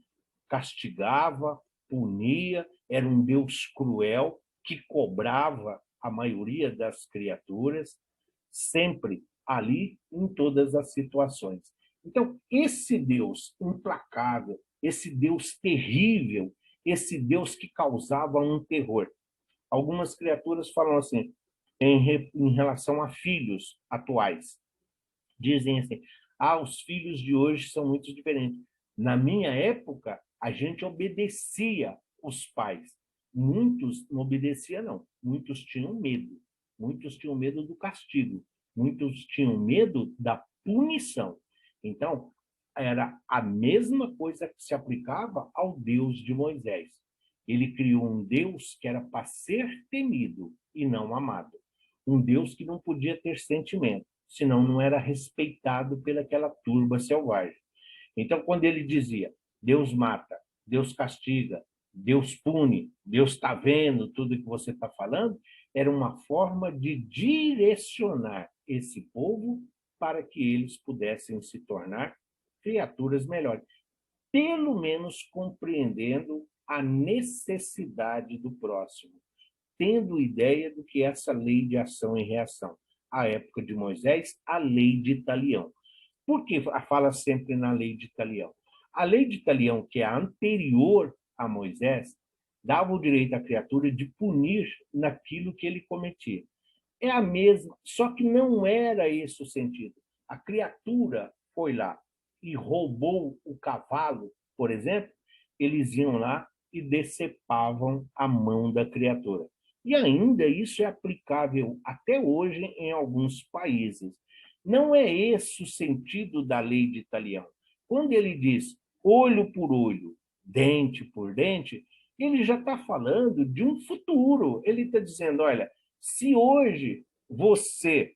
castigava, punia, era um Deus cruel que cobrava a maioria das criaturas, sempre ali, em todas as situações. Então, esse Deus implacável, esse Deus terrível, esse Deus que causava um terror. Algumas criaturas falam assim, em relação a filhos atuais. Dizem assim, os filhos de hoje são muito diferentes. Na minha época, a gente obedecia os pais. Muitos não obedeciam, não. Muitos tinham medo. Muitos tinham medo do castigo. Muitos tinham medo da punição. Então, era a mesma coisa que se aplicava ao Deus de Moisés. Ele criou um Deus que era para ser temido e não amado. Um Deus que não podia ter sentimento, senão não era respeitado pelaquela turba selvagem. Então, quando ele dizia, Deus mata, Deus castiga, Deus pune, Deus está vendo tudo que você está falando, era uma forma de direcionar esse povo para que eles pudessem se tornar criaturas melhores, pelo menos compreendendo a necessidade do próximo, tendo ideia do que é essa lei de ação e reação. À época de Moisés, a lei de Talião. Por que fala sempre na lei de Talião? A lei de Talião, que é a anterior a Moisés, dava o direito à criatura de punir naquilo que ele cometia. É a mesma, só que não era esse o sentido. A criatura foi lá e roubou o cavalo, por exemplo, eles iam lá e decepavam a mão da criatura. E ainda isso é aplicável até hoje em alguns países. Não é esse o sentido da lei de Talião. Quando ele diz olho por olho, dente por dente, ele já está falando de um futuro. Ele está dizendo, olha, se hoje você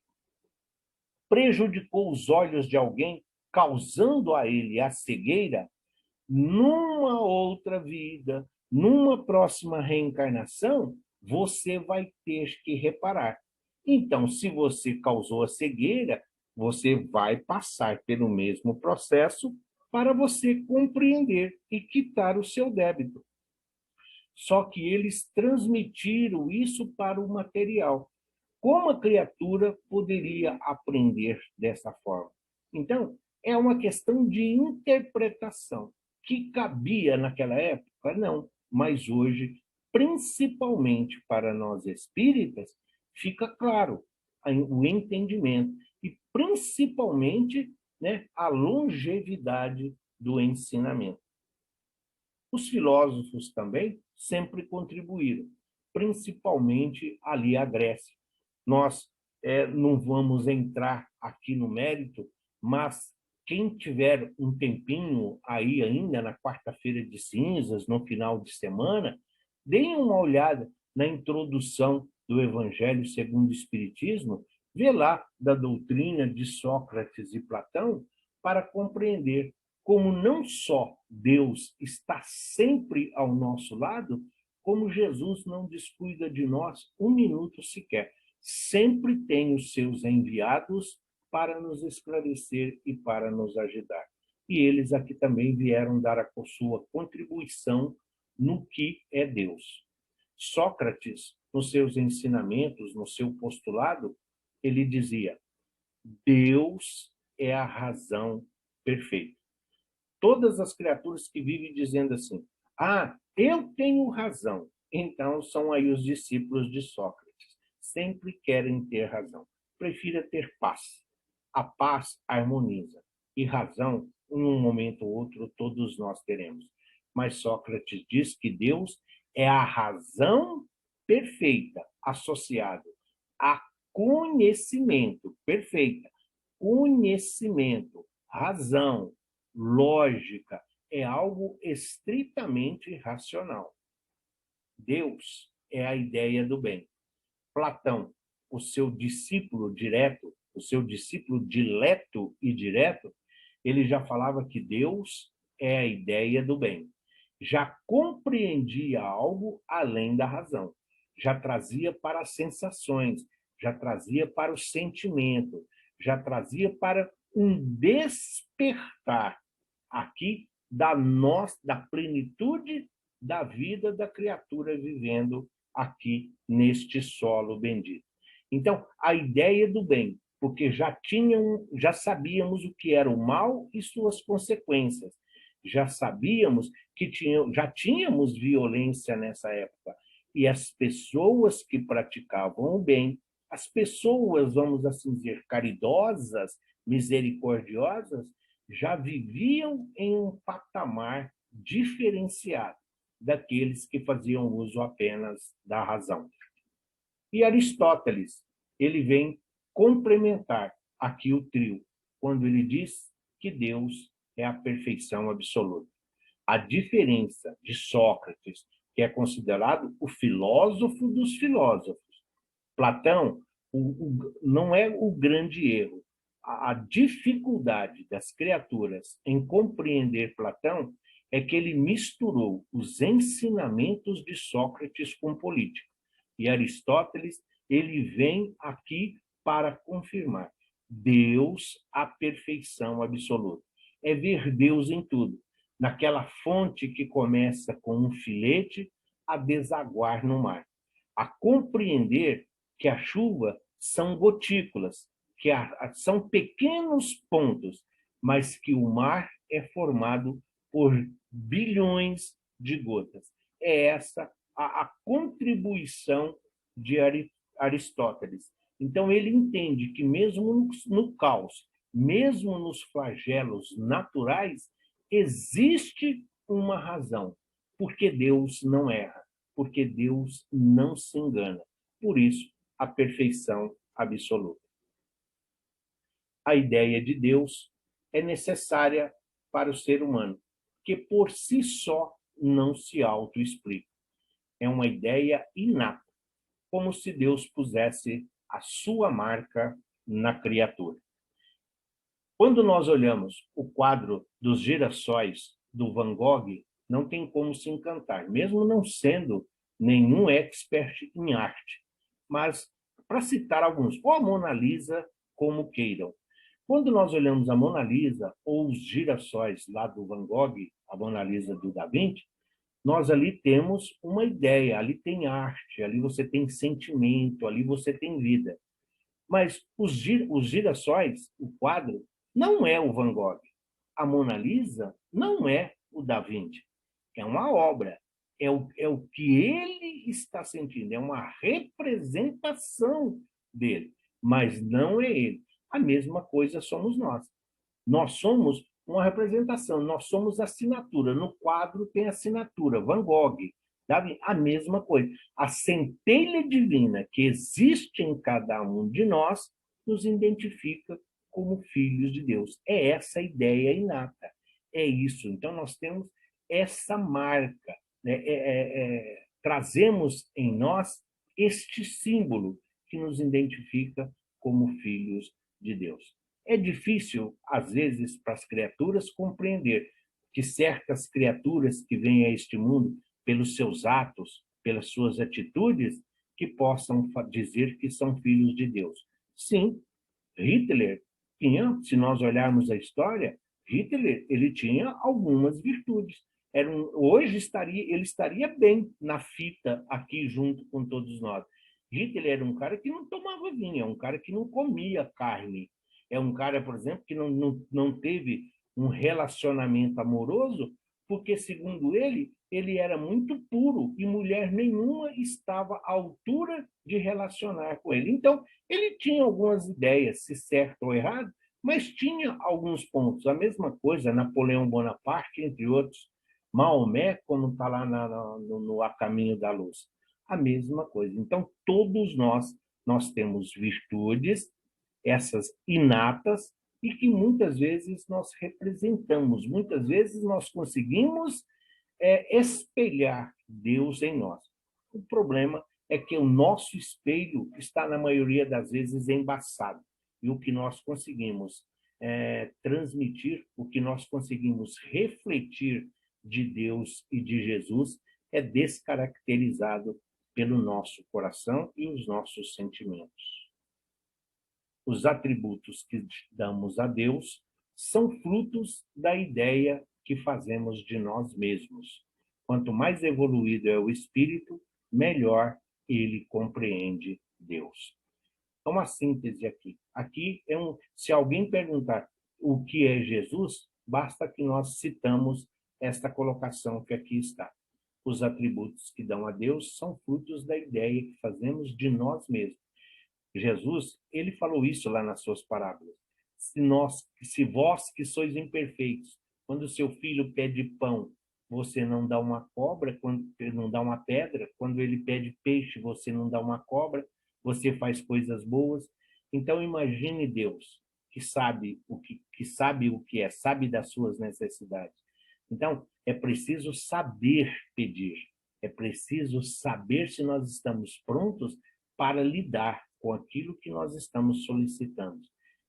prejudicou os olhos de alguém, causando a ele a cegueira, numa outra vida, numa próxima reencarnação, você vai ter que reparar. Então, se você causou a cegueira, você vai passar pelo mesmo processo para você compreender e quitar o seu débito. Só que eles transmitiram isso para o material. Como a criatura poderia aprender dessa forma? Então, é uma questão de interpretação. Que cabia naquela época? Não. Mas hoje, principalmente para nós espíritas, fica claro o entendimento e, principalmente, né, a longevidade do ensinamento. Os filósofos também sempre contribuíram, principalmente ali a Grécia. Nós não vamos entrar aqui no mérito, mas quem tiver um tempinho aí ainda na quarta-feira de cinzas, no final de semana, deem uma olhada na introdução do Evangelho segundo o Espiritismo, vê lá da doutrina de Sócrates e Platão, para compreender como não só Deus está sempre ao nosso lado, como Jesus não descuida de nós um minuto sequer. Sempre tem os seus enviados para nos esclarecer e para nos ajudar. E eles aqui também vieram dar a sua contribuição no que é Deus. Sócrates, nos seus ensinamentos, no seu postulado, ele dizia: Deus é a razão perfeita. Todas as criaturas que vivem dizendo assim, eu tenho razão, então são aí os discípulos de Sócrates. Sempre querem ter razão. Prefira ter paz. A paz harmoniza. E razão num momento ou outro, todos nós teremos. Mas Sócrates diz que Deus é a razão perfeita associada a conhecimento, perfeita, conhecimento, razão, lógica, é algo estritamente racional. Deus é a ideia do bem. Platão, o seu discípulo direto, o seu discípulo dileto e direto, ele já falava que Deus é a ideia do bem. Já compreendia algo além da razão. Já trazia para as sensações, já trazia para o sentimento, já trazia para um despertar aqui da plenitude da vida da criatura vivendo aqui neste solo bendito. Então, a ideia do bem, porque já sabíamos o que era o mal e suas consequências. Já sabíamos que já tínhamos violência nessa época. E as pessoas que praticavam o bem, as pessoas, vamos assim dizer, caridosas, misericordiosas, já viviam em um patamar diferenciado daqueles que faziam uso apenas da razão. E Aristóteles, ele vem complementar aqui o trio, quando ele diz que Deus é a perfeição absoluta. A diferença de Sócrates, que é considerado o filósofo dos filósofos, Platão, não é o grande erro. A dificuldade das criaturas em compreender Platão é que ele misturou os ensinamentos de Sócrates com política. E Aristóteles, ele vem aqui para confirmar Deus, a perfeição absoluta. É ver Deus em tudo. Naquela fonte que começa com um filete a desaguar no mar. A compreender que a chuva são gotículas, que são pequenos pontos, mas que o mar é formado por bilhões de gotas. É essa a contribuição de Aristóteles. Então, ele entende que mesmo no caos, mesmo nos flagelos naturais, existe uma razão, porque Deus não erra, porque Deus não se engana. Por isso, a perfeição absoluta. A ideia de Deus é necessária para o ser humano, que por si só não se autoexplica. É uma ideia inata, como se Deus pusesse a sua marca na criatura. Quando nós olhamos o quadro dos girassóis do Van Gogh, não tem como se encantar, mesmo não sendo nenhum expert em arte. Mas, para citar alguns, ou a Mona Lisa, como queiram. Quando nós olhamos a Mona Lisa ou os girassóis lá do Van Gogh, a Mona Lisa do Da Vinci, nós ali temos uma ideia, ali tem arte, ali você tem sentimento, ali você tem vida. Mas os girassóis, o quadro, não é o Van Gogh. A Mona Lisa não é o Da Vinci. É uma obra. É o que ele está sentindo. É uma representação dele. Mas não é ele. A mesma coisa somos nós. Nós somos uma representação, nós somos assinatura. No quadro tem assinatura, Van Gogh, sabe? A mesma coisa. A centelha divina que existe em cada um de nós nos identifica como filhos de Deus. É essa a ideia inata. É isso. Então, nós temos essa marca. Né? Trazemos em nós este símbolo que nos identifica como filhos de Deus. É difícil, às vezes, para as criaturas compreender que certas criaturas que vêm a este mundo pelos seus atos, pelas suas atitudes, que possam dizer que são filhos de Deus. Sim, Hitler tinha, se nós olharmos a história, Hitler ele tinha algumas virtudes. Hoje ele estaria bem na fita aqui junto com todos nós. Hitler era um cara que não tomava vinho, é um cara que não comia carne, é um cara, por exemplo, que não teve um relacionamento amoroso, porque, segundo ele era muito puro e mulher nenhuma estava à altura de relacionar com ele. Então, ele tinha algumas ideias, se certo ou errado, Mas tinha alguns pontos. A mesma coisa, Napoleão Bonaparte, entre outros, Maomé, quando está lá no A Caminho da Luz. A mesma coisa. Então, todos nós temos virtudes, essas inatas, e que muitas vezes nós representamos, muitas vezes nós conseguimos espelhar Deus em nós. O problema é que o nosso espelho está, na maioria das vezes, embaçado. E o que nós conseguimos transmitir, o que nós conseguimos refletir de Deus e de Jesus é descaracterizado pelo nosso coração e os nossos sentimentos. Os atributos que damos a Deus são frutos da ideia que fazemos de nós mesmos. Quanto mais evoluído é o espírito, melhor ele compreende Deus. É uma síntese aqui. Aqui se alguém perguntar o que é Jesus, basta que nós citamos esta colocação que aqui está. Os atributos que dão a Deus são frutos da ideia que fazemos de nós mesmos. Jesus, ele falou isso lá nas suas parábolas. Se vós que sois imperfeitos, quando seu filho pede pão, você não dá uma cobra, quando ele não dá uma pedra, quando ele pede peixe, você não dá uma cobra, você faz coisas boas. Então imagine Deus, que sabe o que é, sabe das suas necessidades. Então, é preciso saber pedir. É preciso saber se nós estamos prontos para lidar com aquilo que nós estamos solicitando.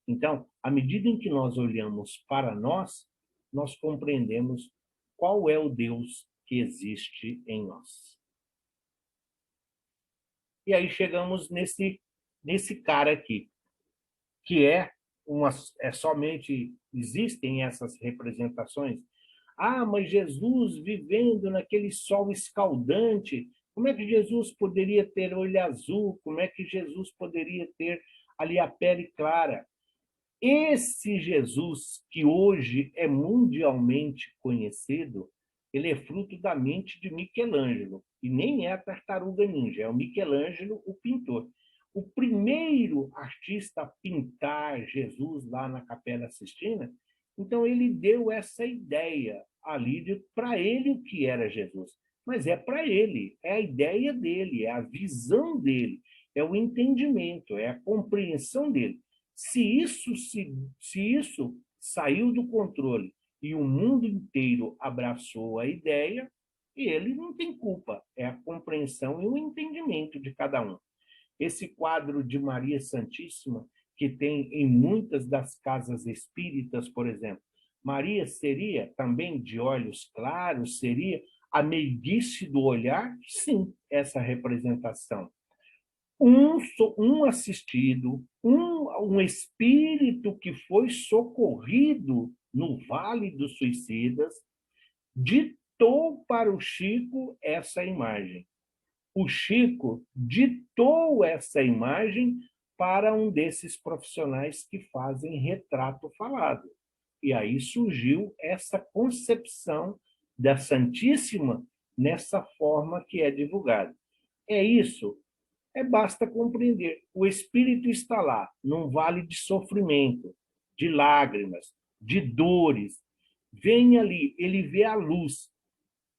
Então, à medida em que nós olhamos para nós, nós compreendemos qual é o Deus que existe em nós. E aí chegamos nesse cara aqui, que somente existem essas representações. Ah, mas Jesus vivendo naquele sol escaldante, como é que Jesus poderia ter olho azul? Como é que Jesus poderia ter ali a pele clara? Esse Jesus, que hoje é mundialmente conhecido, ele é fruto da mente de Michelangelo, e nem é a Tartaruga Ninja, é o Michelangelo, o pintor. O primeiro artista a pintar Jesus lá na Capela Sistina, então ele deu essa ideia ali para ele o que era Jesus. Mas é para ele, é a ideia dele, é a visão dele, é o entendimento, é a compreensão dele. Se isso saiu do controle e o mundo inteiro abraçou a ideia, ele não tem culpa, é a compreensão e o entendimento de cada um. Esse quadro de Maria Santíssima, que tem em muitas das casas espíritas, por exemplo, Maria seria também de olhos claros, seria a meiguice do olhar? Sim, essa representação. Um assistido, um espírito que foi socorrido no Vale dos Suicidas, ditou para o Chico essa imagem. O Chico ditou essa imagem para um desses profissionais que fazem retrato falado. E aí surgiu essa concepção da Santíssima nessa forma que é divulgada. É isso. Basta compreender. O espírito está lá, num vale de sofrimento, de lágrimas, de dores. Vem ali, ele vê a luz.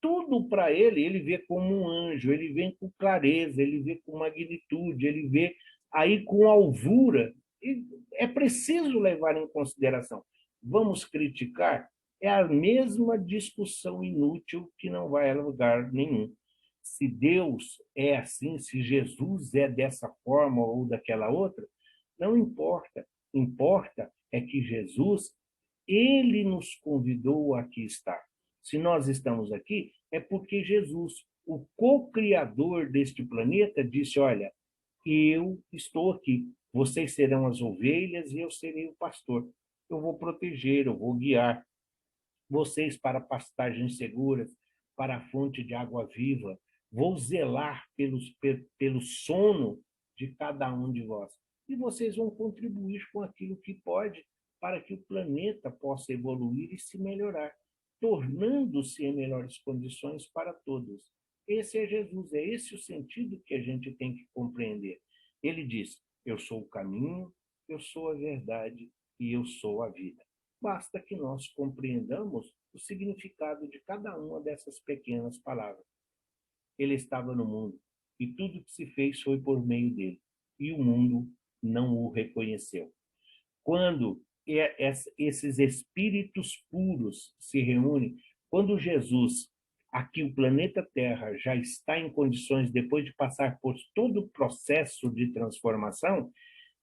Tudo para ele vê como um anjo, ele vê com clareza, ele vê com magnitude, ele vê aí com alvura. E é preciso levar em consideração. Vamos criticar? É a mesma discussão inútil que não vai a lugar nenhum. Se Deus é assim, se Jesus é dessa forma ou daquela outra, não importa. Importa é que Jesus, ele nos convidou a aqui estar. Se nós estamos aqui, é porque Jesus, o co-criador deste planeta, disse: olha, eu estou aqui, vocês serão as ovelhas e eu serei o pastor. Eu vou proteger, eu vou guiar vocês para pastagens seguras, para a fonte de água viva. Vou zelar pelo sono de cada um de vós. E vocês vão contribuir com aquilo que pode para que o planeta possa evoluir e se melhorar, tornando-se em melhores condições para todos. Esse é Jesus, é esse o sentido que a gente tem que compreender. Ele diz: eu sou o caminho, eu sou a verdade e eu sou a vida. Basta que nós compreendamos o significado de cada uma dessas pequenas palavras. Ele estava no mundo, e tudo que se fez foi por meio dele, e o mundo não o reconheceu. Quando esses espíritos puros se reúnem, quando Jesus, aqui o planeta Terra, já está em condições, depois de passar por todo o processo de transformação,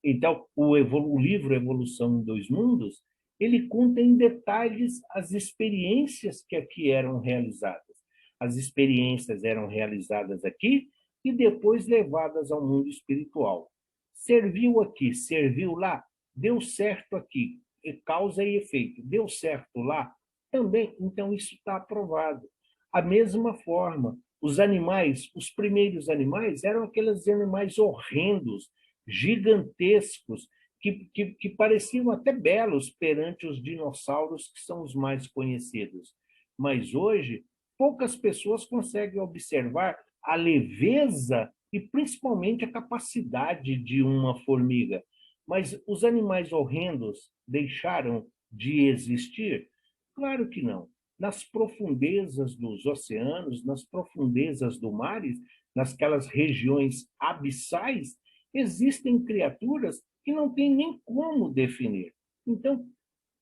então o livro Evolução em Dois Mundos, ele conta em detalhes as experiências que aqui eram realizadas. As experiências eram realizadas aqui e depois levadas ao mundo espiritual. Serviu aqui, serviu lá, deu certo aqui, causa e efeito. Deu certo lá, também. Então, isso está aprovado. A mesma forma, os animais, os primeiros animais, eram aqueles animais horrendos, gigantescos, que pareciam até belos perante os dinossauros, que são os mais conhecidos. Mas hoje, poucas pessoas conseguem observar a leveza e principalmente a capacidade de uma formiga. Mas os animais horrendos deixaram de existir? Claro que não. Nas profundezas dos oceanos, nas profundezas do mares, nasquelas regiões abissais, existem criaturas que não têm nem como definir. Então,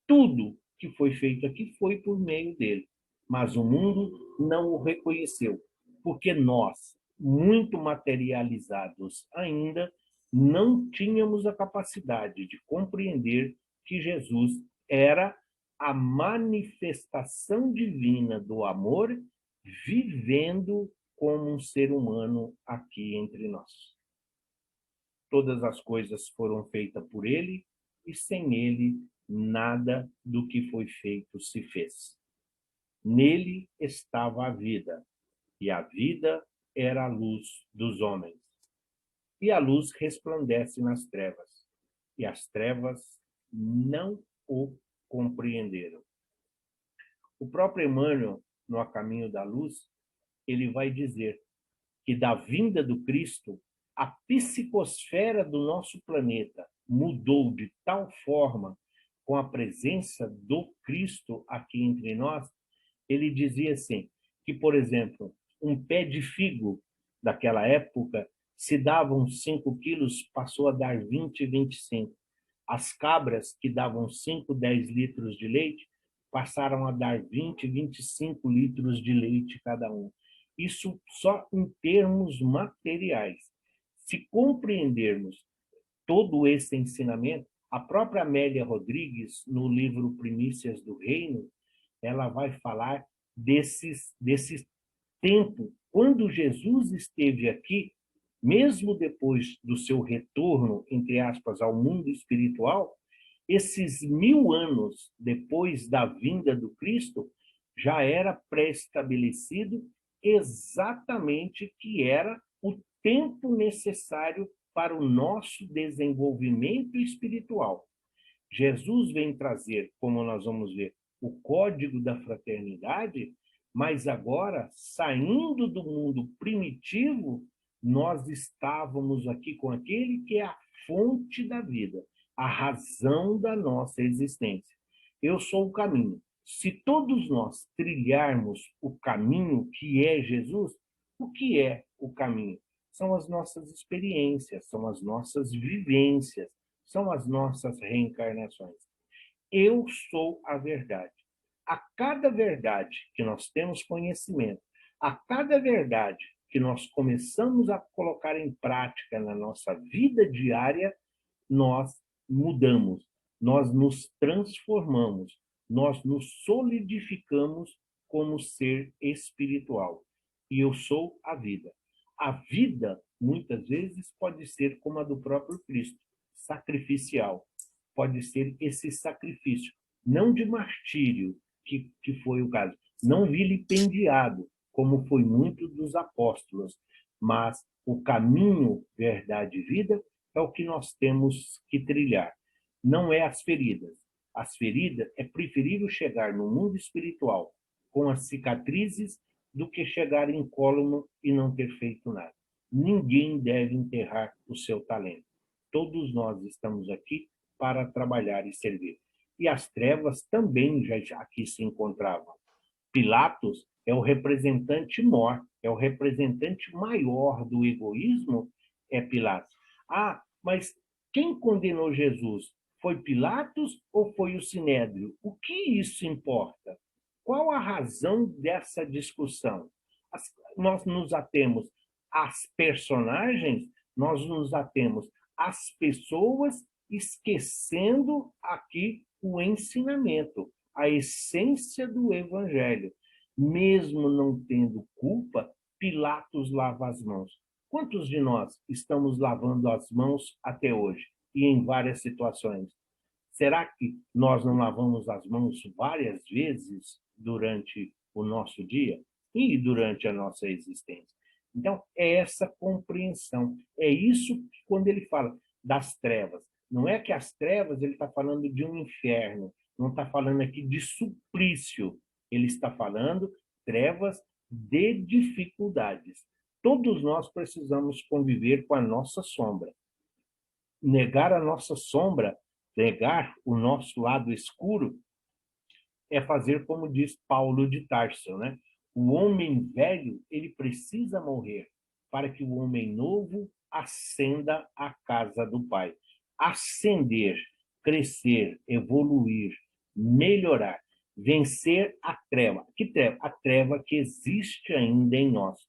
tudo que foi feito aqui foi por meio dele. Mas o mundo não o reconheceu, porque nós, muito materializados ainda, não tínhamos a capacidade de compreender que Jesus era a manifestação divina do amor vivendo como um ser humano aqui entre nós. Todas as coisas foram feitas por ele e sem ele nada do que foi feito se fez. Nele estava a vida, e a vida era a luz dos homens. E a luz resplandece nas trevas, e as trevas não o compreenderam. O próprio Emmanuel, no A Caminho da Luz, ele vai dizer que da vinda do Cristo, a psicosfera do nosso planeta mudou de tal forma com a presença do Cristo aqui entre nós. Ele dizia assim, que, por exemplo, um pé de figo daquela época, se davam 5 quilos, passou a dar 20, 25. As cabras, que davam 5, 10 litros de leite, passaram a dar 20, 25 litros de leite cada um. Isso só em termos materiais. Se compreendermos todo esse ensinamento, a própria Amélia Rodrigues, no livro Primícias do Reino, ela vai falar desse tempo, quando Jesus esteve aqui, mesmo depois do seu retorno, entre aspas, ao mundo espiritual, esses 1000 anos depois da vinda do Cristo, já era pré-estabelecido exatamente que era o tempo necessário para o nosso desenvolvimento espiritual. Jesus vem trazer, como nós vamos ver, o código da fraternidade, mas agora, saindo do mundo primitivo, nós estávamos aqui com aquele que é a fonte da vida, a razão da nossa existência. Eu sou o caminho. Se todos nós trilharmos o caminho que é Jesus, o que é o caminho? São as nossas experiências, são as nossas vivências, são as nossas reencarnações. Eu sou a verdade. A cada verdade que nós temos conhecimento, a cada verdade que nós começamos a colocar em prática na nossa vida diária, nós mudamos, nós nos transformamos, nós nos solidificamos como ser espiritual. E eu sou a vida. A vida, muitas vezes, pode ser como a do próprio Cristo, sacrificial. Pode ser esse sacrifício, não de martírio, que foi o caso, não vilipendiado, como foi muito dos apóstolos, mas o caminho, verdade e vida é o que nós temos que trilhar. Não é as feridas. As feridas é preferível chegar no mundo espiritual com as cicatrizes do que chegar incólume e não ter feito nada. Ninguém deve enterrar o seu talento. Todos nós estamos aqui para trabalhar e servir. E as trevas também já aqui se encontravam. Pilatos é o representante maior, é o representante maior do egoísmo, é Pilatos. Ah, mas quem condenou Jesus? Foi Pilatos ou foi o Sinédrio? O que isso importa? Qual a razão dessa discussão? Nós nos atemos às personagens, nós nos atemos às pessoas, esquecendo aqui o ensinamento, a essência do evangelho. Mesmo não tendo culpa, Pilatos lava as mãos. Quantos de nós estamos lavando as mãos até hoje e em várias situações? Será que nós não lavamos as mãos várias vezes durante o nosso dia e durante a nossa existência? Então, é essa compreensão. É isso que, quando ele fala das trevas, não é que as trevas ele está falando de um inferno, não está falando aqui de suplício, ele está falando trevas de dificuldades. Todos nós precisamos conviver com a nossa sombra. Negar a nossa sombra, negar o nosso lado escuro, é fazer como diz Paulo de Tarso, né? O homem velho, ele precisa morrer para que o homem novo ascenda à casa do Pai. Ascender, crescer, evoluir, melhorar, vencer a treva. Que treva? A treva que existe ainda em nós.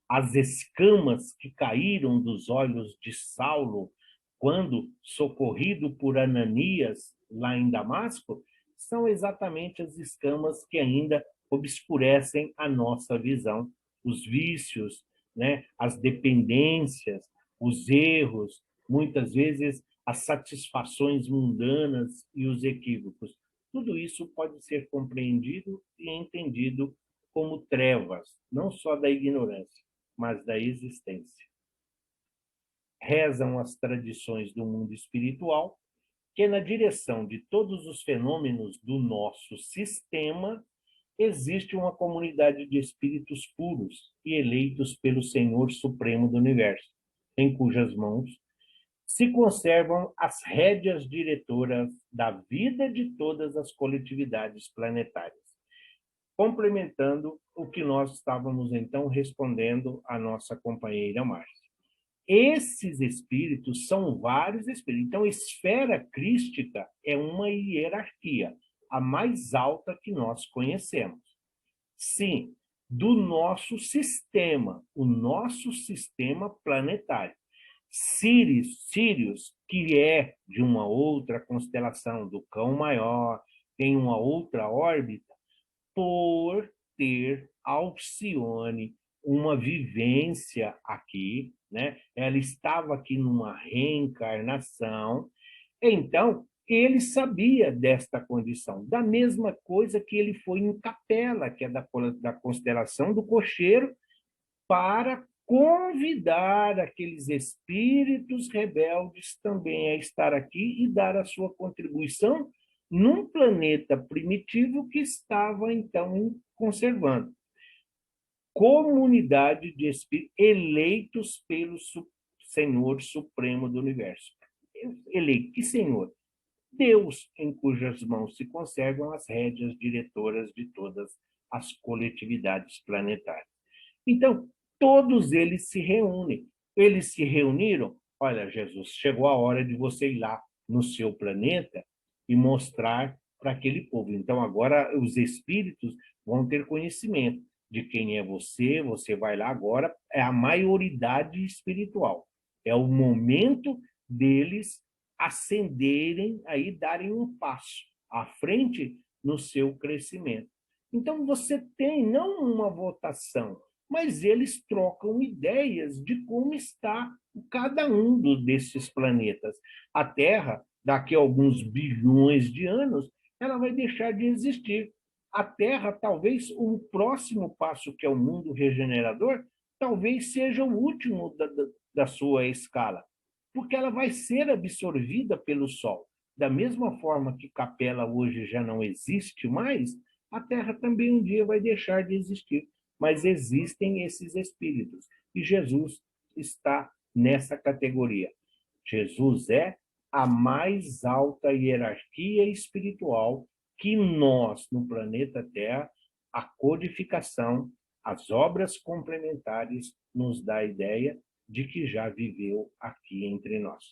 As escamas que caíram dos olhos de Saulo quando socorrido por Ananias lá em Damasco, são exatamente as escamas que ainda obscurecem a nossa visão, os vícios, né, as dependências, os erros, muitas vezes as satisfações mundanas e os equívocos. Tudo isso pode ser compreendido e entendido como trevas, não só da ignorância, mas da existência. Rezam as tradições do mundo espiritual que na direção de todos os fenômenos do nosso sistema existe uma comunidade de espíritos puros e eleitos pelo Senhor Supremo do Universo, em cujas mãos se conservam as rédeas diretoras da vida de todas as coletividades planetárias. Complementando o que nós estávamos então respondendo à nossa companheira Márcia. Esses espíritos são vários espíritos. Então, esfera crística é uma hierarquia, a mais alta que nós conhecemos. Sim, do nosso sistema, o nosso sistema planetário. Sírius, que é de uma outra constelação, do Cão Maior, tem uma outra órbita, por ter Alcione uma vivência aqui, né? Ela estava aqui numa reencarnação, então ele sabia desta condição, da mesma coisa que ele foi em Capela, que é da constelação do Cocheiro, para convidar aqueles espíritos rebeldes também a estar aqui e dar a sua contribuição num planeta primitivo que estava, então, conservando. Comunidade de espíritos eleitos pelo Senhor Supremo do Universo. Eleito, que Senhor? Deus, em cujas mãos se conservam as rédeas diretoras de todas as coletividades planetárias. Então, todos eles se reúnem. Eles se reuniram, olha, Jesus, chegou a hora de você ir lá no seu planeta e mostrar para aquele povo. Então, agora os espíritos vão ter conhecimento de quem é você vai lá agora, é a maioridade espiritual. É o momento deles ascenderem, aí darem um passo à frente no seu crescimento. Então, você tem não uma votação, mas eles trocam ideias de como está cada um desses planetas. A Terra, daqui a alguns bilhões de anos, ela vai deixar de existir. A Terra, talvez o próximo passo, que é o mundo regenerador, talvez seja o último da sua escala, porque ela vai ser absorvida pelo Sol. Da mesma forma que Capela hoje já não existe mais, a Terra também um dia vai deixar de existir. Mas existem esses espíritos. E Jesus está nessa categoria. Jesus é a mais alta hierarquia espiritual que nós, no planeta Terra, a codificação, as obras complementares, nos dá a ideia de que já viveu aqui entre nós.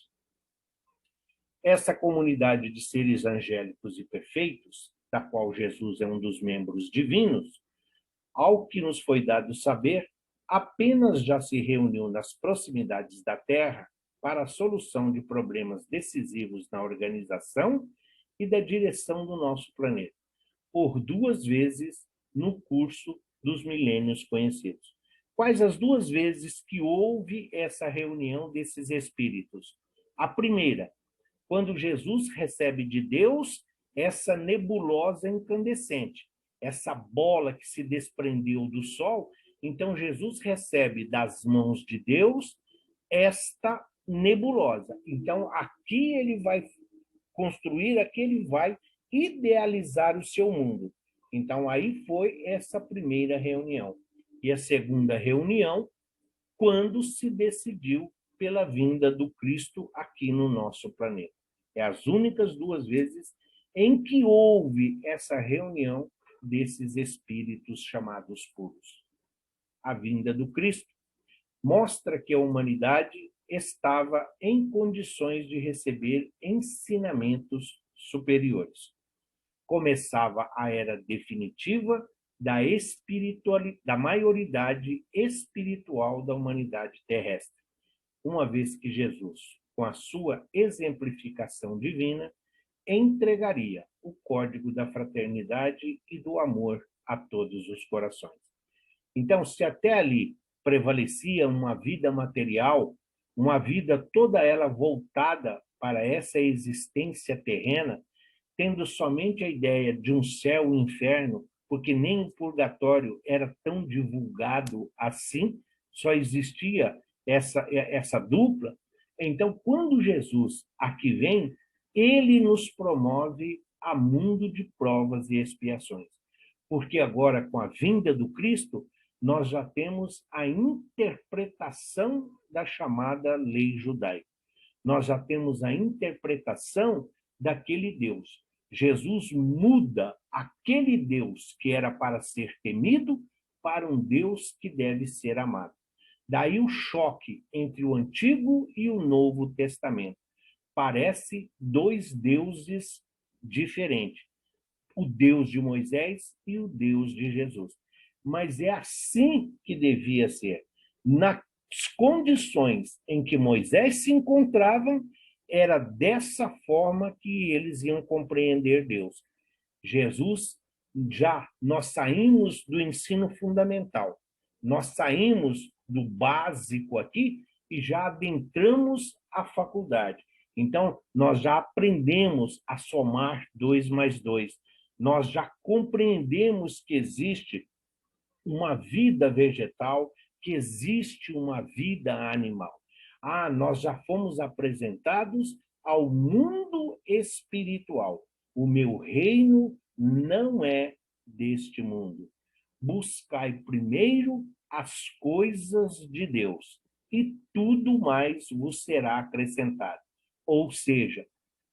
Essa comunidade de seres angélicos e perfeitos, da qual Jesus é um dos membros divinos, ao que nos foi dado saber, apenas já se reuniu nas proximidades da Terra para a solução de problemas decisivos na organização e da direção do nosso planeta, por 2 vezes no curso dos milênios conhecidos. Quais as 2 vezes que houve essa reunião desses espíritos? A primeira, quando Jesus recebe de Deus essa nebulosa incandescente, essa bola que se desprendeu do Sol. Então, Jesus recebe das mãos de Deus esta nebulosa. Então, aqui ele vai construir, aqui ele vai idealizar o seu mundo. Então, aí foi essa primeira reunião. E a segunda reunião, quando se decidiu pela vinda do Cristo aqui no nosso planeta. É as únicas 2 vezes em que houve essa reunião desses espíritos chamados puros. A vinda do Cristo mostra que a humanidade estava em condições de receber ensinamentos superiores. Começava a era definitiva da maioridade espiritual da humanidade terrestre, uma vez que Jesus, com a sua exemplificação divina, entregaria o código da fraternidade e do amor a todos os corações. Então, se até ali prevalecia uma vida material, uma vida toda ela voltada para essa existência terrena, tendo somente a ideia de um céu e um inferno, porque nem o purgatório era tão divulgado assim, só existia essa dupla. Então, quando Jesus aqui vem, ele nos promove a mundo de provas e expiações. Porque agora, com a vinda do Cristo, nós já temos a interpretação da chamada lei judaica. Nós já temos a interpretação daquele Deus. Jesus muda aquele Deus que era para ser temido para um Deus que deve ser amado. Daí o choque entre o Antigo e o Novo Testamento. Parece 2 deuses diferentes. O Deus de Moisés e o Deus de Jesus. Mas é assim que devia ser. Nas condições em que Moisés se encontrava, era dessa forma que eles iam compreender Deus. Jesus, nós saímos do ensino fundamental, nós saímos do básico aqui e já adentramos a faculdade. Então, nós já aprendemos a somar 2 mais 2. Nós já compreendemos que existe uma vida vegetal, que existe uma vida animal. Nós já fomos apresentados ao mundo espiritual. O meu reino não é deste mundo. Buscai primeiro as coisas de Deus, e tudo mais vos será acrescentado. Ou seja,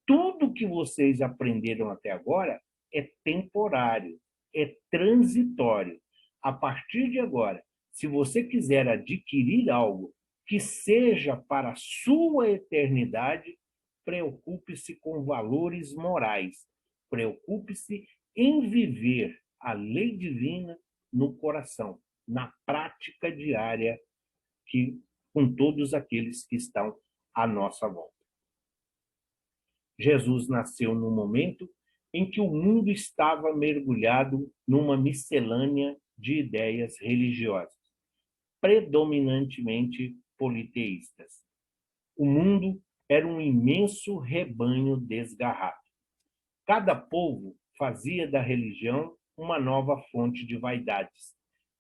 tudo que vocês aprenderam até agora é temporário, é transitório. A partir de agora, se você quiser adquirir algo que seja para a sua eternidade, preocupe-se com valores morais, preocupe-se em viver a lei divina no coração, na prática diária com todos aqueles que estão à nossa volta. Jesus nasceu no momento em que o mundo estava mergulhado numa miscelânea de ideias religiosas, predominantemente politeístas. O mundo era um imenso rebanho desgarrado. Cada povo fazia da religião uma nova fonte de vaidades,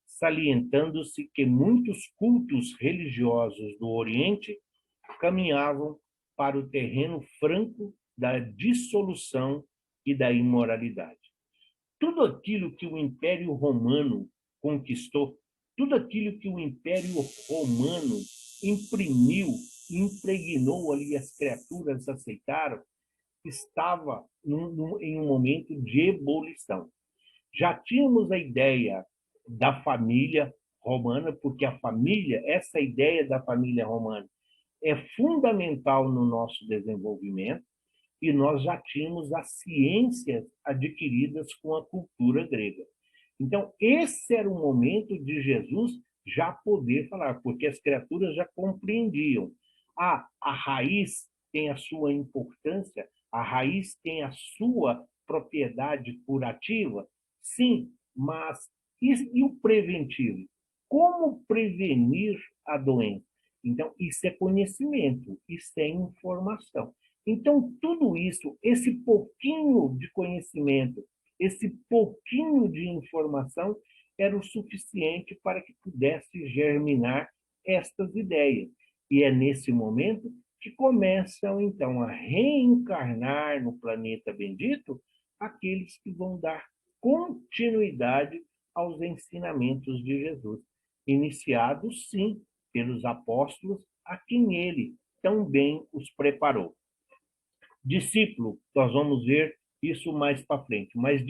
salientando-se que muitos cultos religiosos do Oriente caminhavam para o terreno franco da dissolução e da imoralidade. Tudo aquilo que o Império Romano conquistou, tudo aquilo que o Império Romano imprimiu impregnou ali, as criaturas aceitaram, estava em um momento de ebulição. Já tínhamos a ideia da família romana, porque a família, essa ideia da família romana é fundamental no nosso desenvolvimento, e nós já tínhamos as ciências adquiridas com a cultura grega. Então, esse era o momento de Jesus já poder falar, porque as criaturas já compreendiam. A raiz tem a sua importância, a raiz tem a sua propriedade curativa, sim, mas e o preventivo? Como prevenir a doença? Então, isso é conhecimento, isso é informação. Então, tudo isso, esse pouquinho de conhecimento, esse pouquinho de informação, era o suficiente para que pudesse germinar estas ideias. E é nesse momento que começam, então, a reencarnar no planeta bendito aqueles que vão dar continuidade aos ensinamentos de Jesus, iniciados, sim, pelos apóstolos, a quem ele tão bem os preparou. Discípulo, nós vamos ver isso mais para frente, mas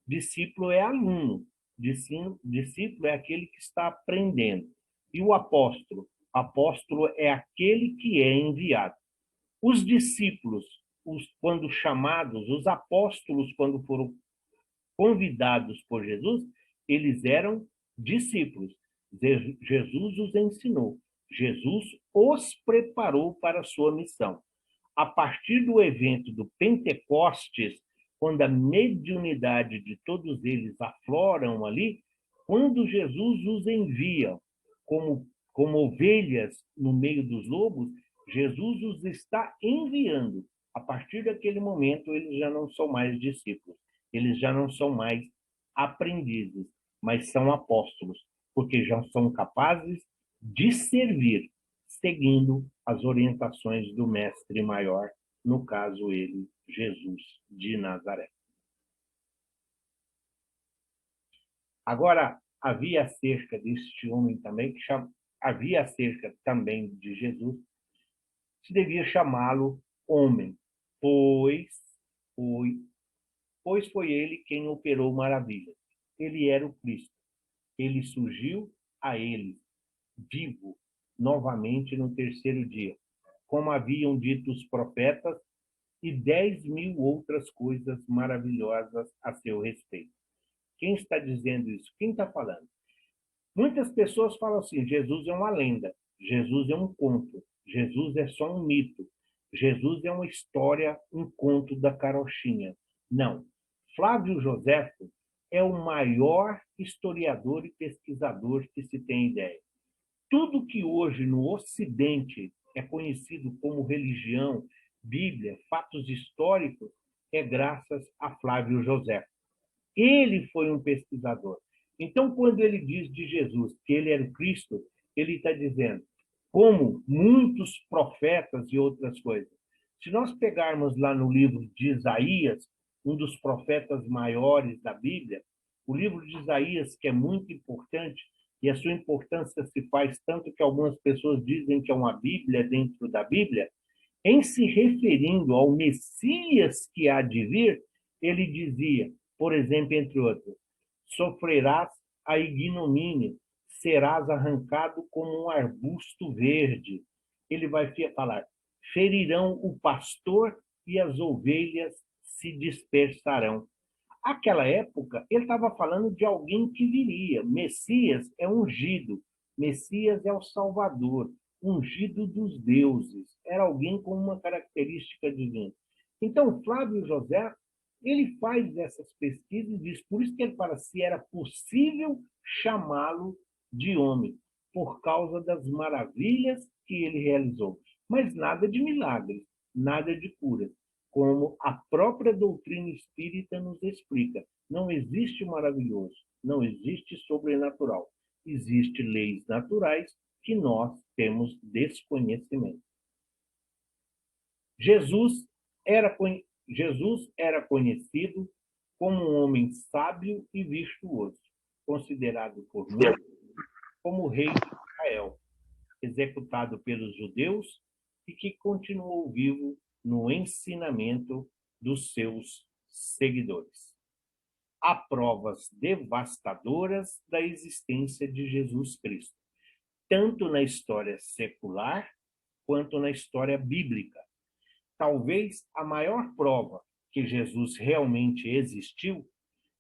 discípulo é aluno, discípulo é aquele que está aprendendo. E o apóstolo é aquele que é enviado. Os discípulos, quando chamados, os apóstolos, quando foram convidados por Jesus, eles eram discípulos. Jesus os ensinou, Jesus os preparou para a sua missão. A partir do evento do Pentecostes, quando a mediunidade de todos eles afloram ali, quando Jesus os envia como ovelhas no meio dos lobos, Jesus os está enviando. A partir daquele momento, eles já não são mais discípulos, eles já não são mais aprendizes, mas são apóstolos, porque já são capazes de servir, seguindo as orientações do mestre maior, no caso ele, Jesus de Nazaré. Agora, havia acerca deste homem também, havia acerca também de Jesus, se devia chamá-lo homem, pois foi ele quem operou maravilhas. Ele era o Cristo. Ele surgiu a eles, vivo, novamente no terceiro dia, como haviam dito os profetas, e 10.000 outras coisas maravilhosas a seu respeito. Quem está dizendo isso? Quem está falando? Muitas pessoas falam assim, Jesus é uma lenda, Jesus é um conto, Jesus é só um mito, Jesus é uma história, um conto da carochinha. Não. Flávio Joséfo é o maior historiador e pesquisador que se tem ideia. Tudo que hoje no Ocidente é conhecido como religião, Bíblia, fatos históricos, é graças a Flávio Joséfo. Ele foi um pesquisador. Então, quando ele diz de Jesus que ele era o Cristo, ele está dizendo, como muitos profetas e outras coisas. Se nós pegarmos lá no livro de Isaías, um dos profetas maiores da Bíblia, o livro de Isaías, que é muito importante, e a sua importância se faz tanto que algumas pessoas dizem que é uma Bíblia dentro da Bíblia, em se referindo ao Messias que há de vir, ele dizia, por exemplo, entre outros, sofrerás a ignomínia, serás arrancado como um arbusto verde. Ele vai falar, ferirão o pastor e as ovelhas se dispersarão. Aquela época, ele estava falando de alguém que viria. Messias é ungido, Messias é o Salvador, ungido dos deuses. Era alguém com uma característica divina. Então, Flávio José, ele faz essas pesquisas e diz, por isso que ele fala se era possível chamá-lo de homem, por causa das maravilhas que ele realizou. Mas nada de milagres, nada de cura. Como a própria doutrina espírita nos explica, não existe maravilhoso, não existe sobrenatural. Existem leis naturais que nós temos desconhecimento. Jesus era conhecido como um homem sábio e virtuoso, considerado por muitos como o rei de Israel. executado pelos judeus e que continuou vivo no ensinamento dos seus seguidores. Há provas devastadoras da existência de Jesus Cristo, tanto na história secular quanto na história bíblica. Talvez a maior prova que Jesus realmente existiu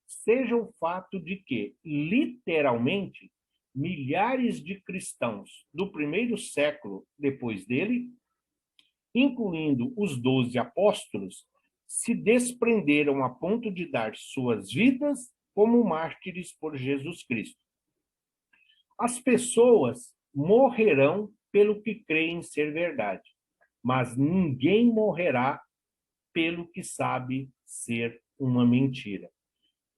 seja o fato de que, literalmente, milhares de cristãos do primeiro século depois dele, incluindo os 12 apóstolos, se desprenderam a ponto de dar suas vidas como mártires por Jesus Cristo. As pessoas morrerão pelo que creem ser verdade, mas ninguém morrerá pelo que sabe ser uma mentira.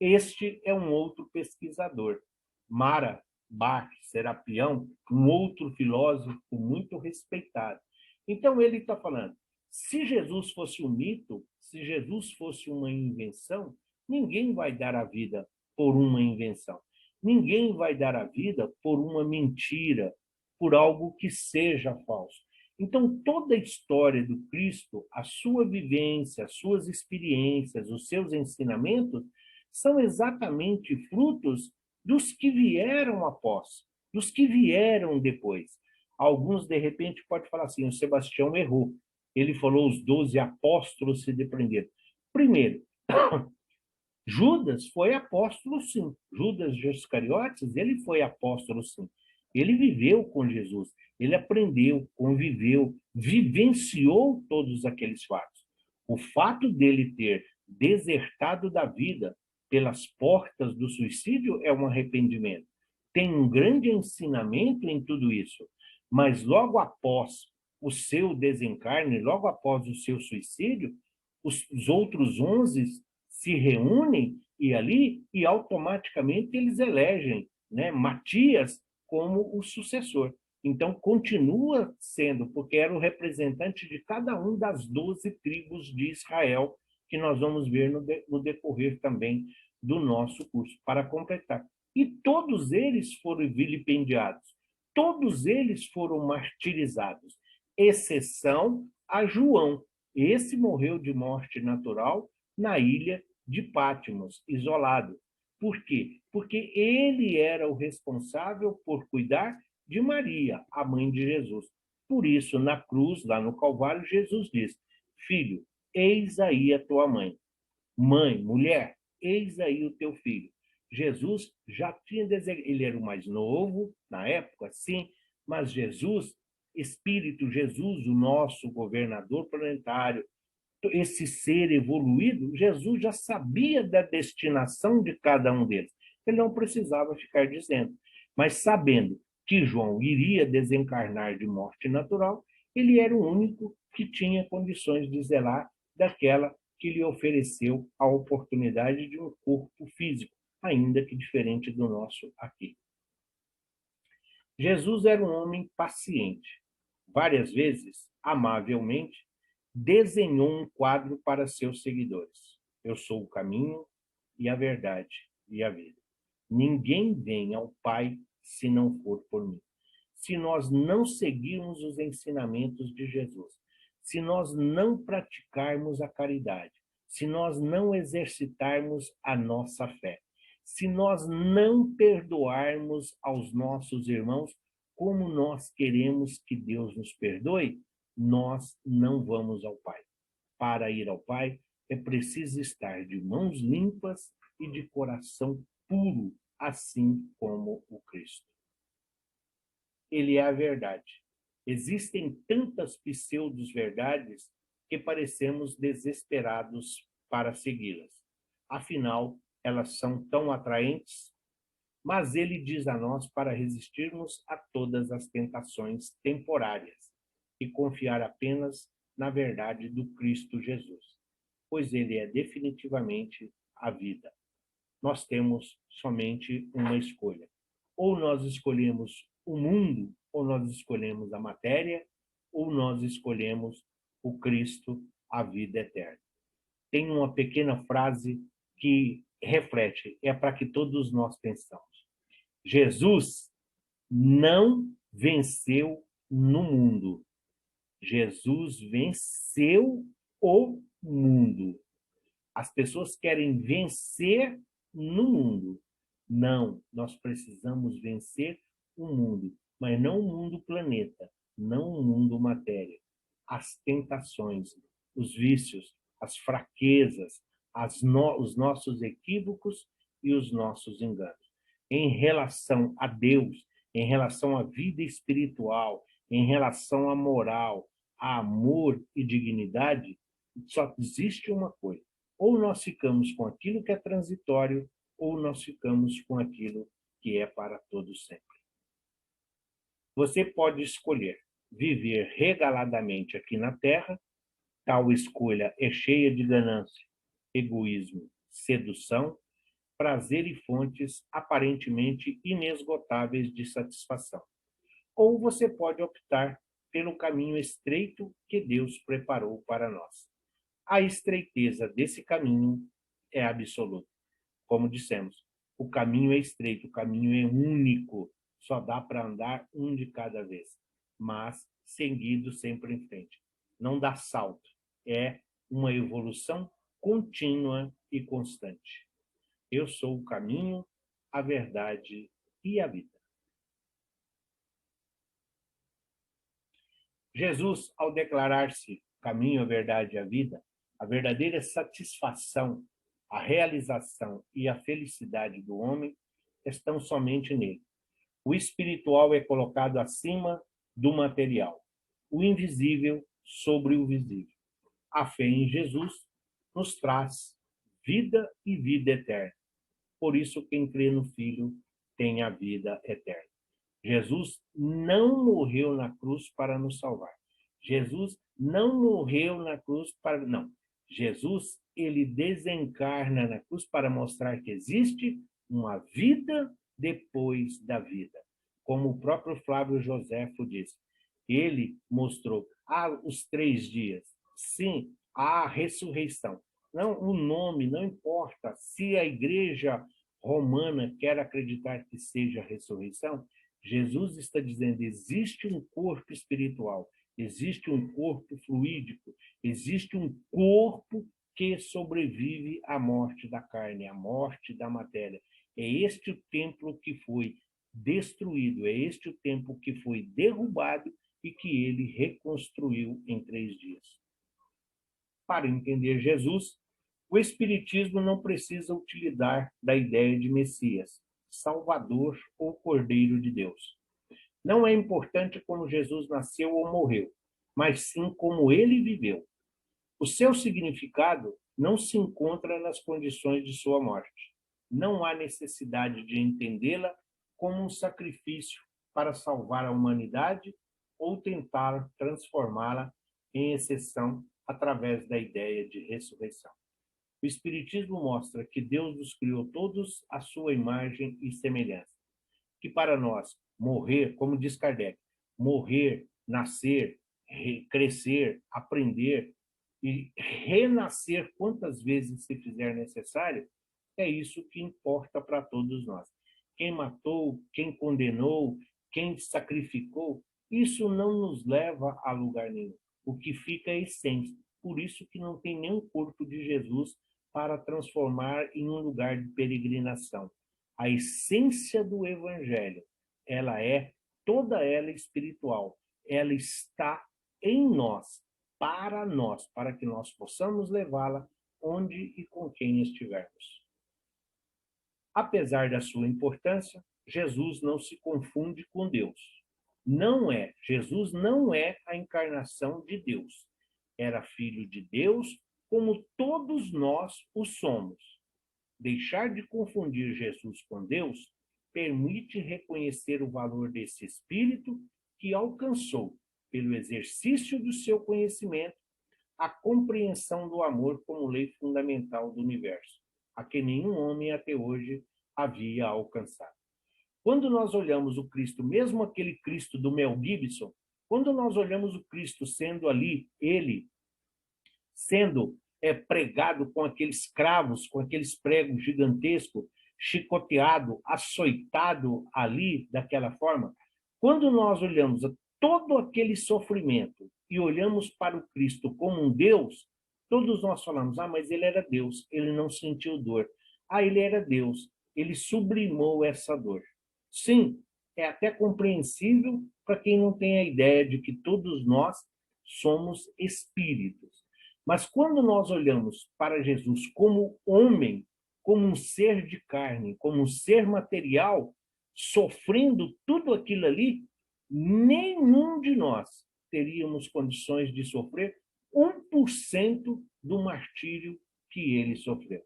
Este é um outro pesquisador, Mara Bach Serapião, um outro filósofo muito respeitado. Então ele está falando, se Jesus fosse um mito, se Jesus fosse uma invenção, ninguém vai dar a vida por uma invenção. Ninguém vai dar a vida por uma mentira, por algo que seja falso. Então, toda a história do Cristo, a sua vivência, as suas experiências, os seus ensinamentos, são exatamente frutos dos que vieram após, dos que vieram depois. Alguns, de repente, podem falar assim, o Sebastião errou. Ele falou os 12 apóstolos se desprenderam. Primeiro, Judas foi apóstolo, sim. Judas de Iscariotes, ele foi apóstolo, sim. Ele viveu com Jesus, ele aprendeu, conviveu, vivenciou todos aqueles fatos. O fato dele ter desertado da vida pelas portas do suicídio é um arrependimento. Tem um grande ensinamento em tudo isso, mas logo após o seu desencarne, logo após o seu suicídio, os outros 11 se reúnem e automaticamente eles elegem, né, Matias como o sucessor. Então, continua sendo, porque era o representante de cada um das 12 tribos de Israel, que nós vamos ver no decorrer também do nosso curso, para completar. E todos eles foram vilipendiados, todos eles foram martirizados, exceção a João. Esse morreu de morte natural na ilha de Patmos, isolado. Por quê? Porque ele era o responsável por cuidar de Maria, a mãe de Jesus. Por isso, na cruz, lá no Calvário, Jesus diz, filho, eis aí a tua mãe. Mãe, mulher, eis aí o teu filho. Jesus já tinha desejado, ele era o mais novo na época, sim, mas Jesus, Espírito Jesus, o nosso governador planetário, esse ser evoluído, Jesus já sabia da destinação de cada um deles. Ele não precisava ficar dizendo, mas sabendo que João iria desencarnar de morte natural, ele era o único que tinha condições de zelar daquela que lhe ofereceu a oportunidade de um corpo físico, ainda que diferente do nosso aqui. Jesus era um homem paciente. Várias vezes, amavelmente, desenhou um quadro para seus seguidores. Eu sou o caminho e a verdade e a vida. Ninguém vem ao Pai se não for por mim. Se nós não seguirmos os ensinamentos de Jesus, se nós não praticarmos a caridade, se nós não exercitarmos a nossa fé, se nós não perdoarmos aos nossos irmãos como nós queremos que Deus nos perdoe, nós não vamos ao Pai. Para ir ao Pai, é preciso estar de mãos limpas e de coração puro, assim como o Cristo. Ele é a verdade. Existem tantas pseudos-verdades que parecemos desesperados para segui-las. Afinal, elas são tão atraentes, mas ele diz a nós para resistirmos a todas as tentações temporárias e confiar apenas na verdade do Cristo Jesus, pois ele é definitivamente a vida. Nós temos somente uma escolha. Ou nós escolhemos o mundo, ou nós escolhemos a matéria, ou nós escolhemos o Cristo, a vida eterna. Tem uma pequena frase que reflete, é para que todos nós pensamos. Jesus não venceu no mundo. Jesus venceu o mundo. As pessoas querem vencer no mundo. Não, nós precisamos vencer o mundo, mas não o mundo planeta, não o mundo matéria. As tentações, os vícios, as fraquezas, os nossos equívocos e os nossos enganos. Em relação a Deus, em relação à vida espiritual, em relação à moral, a amor e dignidade, só existe uma coisa: ou nós ficamos com aquilo que é transitório, ou nós ficamos com aquilo que é para todo sempre. Você pode escolher viver regaladamente aqui na Terra. Tal escolha é cheia de ganância, egoísmo, sedução, prazer e fontes aparentemente inesgotáveis de satisfação. Ou você pode optar pelo caminho estreito que Deus preparou para nós. A estreiteza desse caminho é absoluta. Como dissemos, o caminho é estreito, o caminho é único, só dá para andar um de cada vez, mas seguido sempre em frente. Não dá salto, é uma evolução contínua e constante. Eu sou o caminho, a verdade e a vida. Jesus, ao declarar-se caminho, a verdade e a vida, a verdadeira satisfação, a realização e a felicidade do homem estão somente nele. O espiritual é colocado acima do material, o invisível sobre o visível. A fé em Jesus nos traz vida e vida eterna. Por isso, quem crê no Filho tem a vida eterna. Jesus não morreu na cruz para nos salvar. Jesus não morreu na cruz para... Não. Jesus, ele desencarna na cruz para mostrar que existe uma vida depois da vida. Como o próprio Flávio Joséfo disse. Ele mostrou os 3 dias. Sim, a ressurreição. Não, o nome não importa. Se a igreja romana quer acreditar que seja a ressurreição, Jesus está dizendo: existe um corpo espiritual, existe um corpo fluídico, existe um corpo que sobrevive à morte da carne, à morte da matéria. É este o templo que foi destruído, é este o templo que foi derrubado e que ele reconstruiu em 3 dias. Para entender Jesus, o Espiritismo não precisa utilizar da ideia de Messias, Salvador ou Cordeiro de Deus. Não é importante como Jesus nasceu ou morreu, mas sim como ele viveu. O seu significado não se encontra nas condições de sua morte. Não há necessidade de entendê-la como um sacrifício para salvar a humanidade ou tentar transformá-la em exceção através da ideia de ressurreição. O Espiritismo mostra que Deus nos criou todos à sua imagem e semelhança. Que para nós, morrer, como diz Kardec, morrer, nascer, crescer, aprender e renascer quantas vezes se fizer necessário, é isso que importa para todos nós. Quem matou, quem condenou, quem sacrificou, isso não nos leva a lugar nenhum. O que fica é a essência. Por isso que não tem nenhum corpo de Jesus para transformar em um lugar de peregrinação. A essência do Evangelho, ela é toda ela espiritual. Ela está em nós, para que nós possamos levá-la onde e com quem estivermos. Apesar da sua importância, Jesus não se confunde com Deus. Jesus não é a encarnação de Deus. Era filho de Deus, como todos nós o somos. Deixar de confundir Jesus com Deus permite reconhecer o valor desse espírito que alcançou, pelo exercício do seu conhecimento, a compreensão do amor como lei fundamental do universo, a que nenhum homem até hoje havia alcançado. Quando nós olhamos o Cristo, mesmo aquele Cristo do Mel Gibson, quando nós olhamos o Cristo sendo ali, ele sendo pregado com aqueles cravos, com aqueles pregos gigantescos, chicoteado, açoitado ali daquela forma, quando nós olhamos todo aquele sofrimento e olhamos para o Cristo como um Deus, todos nós falamos, mas ele era Deus, ele não sentiu dor. Ele era Deus, ele sublimou essa dor. Sim, é até compreensível para quem não tem a ideia de que todos nós somos espíritos. Mas quando nós olhamos para Jesus como homem, como um ser de carne, como um ser material, sofrendo tudo aquilo ali, nenhum de nós teríamos condições de sofrer 1% do martírio que ele sofreu.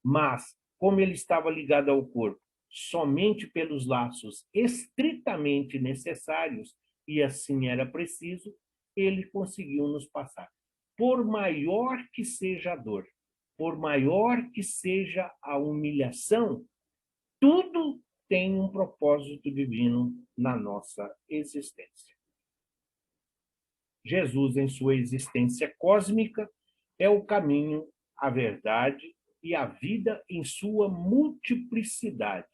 Mas, como ele estava ligado ao corpo somente pelos laços estritamente necessários, e assim era preciso, ele conseguiu nos passar. Por maior que seja a dor, por maior que seja a humilhação, tudo tem um propósito divino na nossa existência. Jesus, em sua existência cósmica, é o caminho, a verdade e a vida em sua multiplicidade,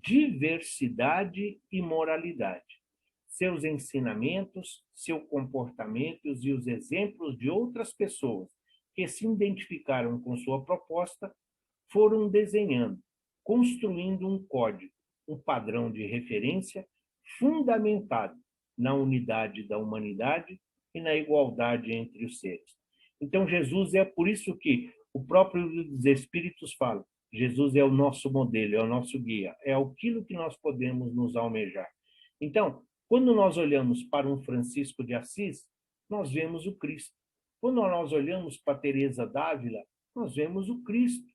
diversidade e moralidade. Seus ensinamentos, seu comportamento e os exemplos de outras pessoas que se identificaram com sua proposta foram desenhando, construindo um código, um padrão de referência fundamentado na unidade da humanidade e na igualdade entre os seres. Então, Jesus é por isso que o próprio livro dos Espíritos fala, Jesus é o nosso modelo, é o nosso guia, é aquilo que nós podemos nos almejar. Então, quando nós olhamos para um Francisco de Assis, nós vemos o Cristo. Quando nós olhamos para Teresa d'Ávila, nós vemos o Cristo.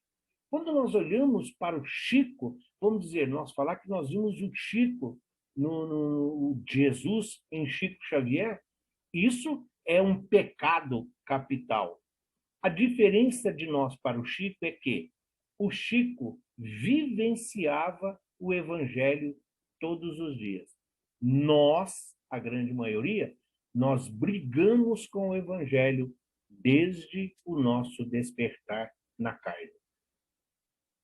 Quando nós olhamos para o Chico, vamos dizer, nós falar que nós vimos o Chico no Jesus em Chico Xavier, isso é um pecado capital. A diferença de nós para o Chico é que o Chico vivenciava o Evangelho todos os dias. Nós, a grande maioria, nós brigamos com o Evangelho desde o nosso despertar na carne.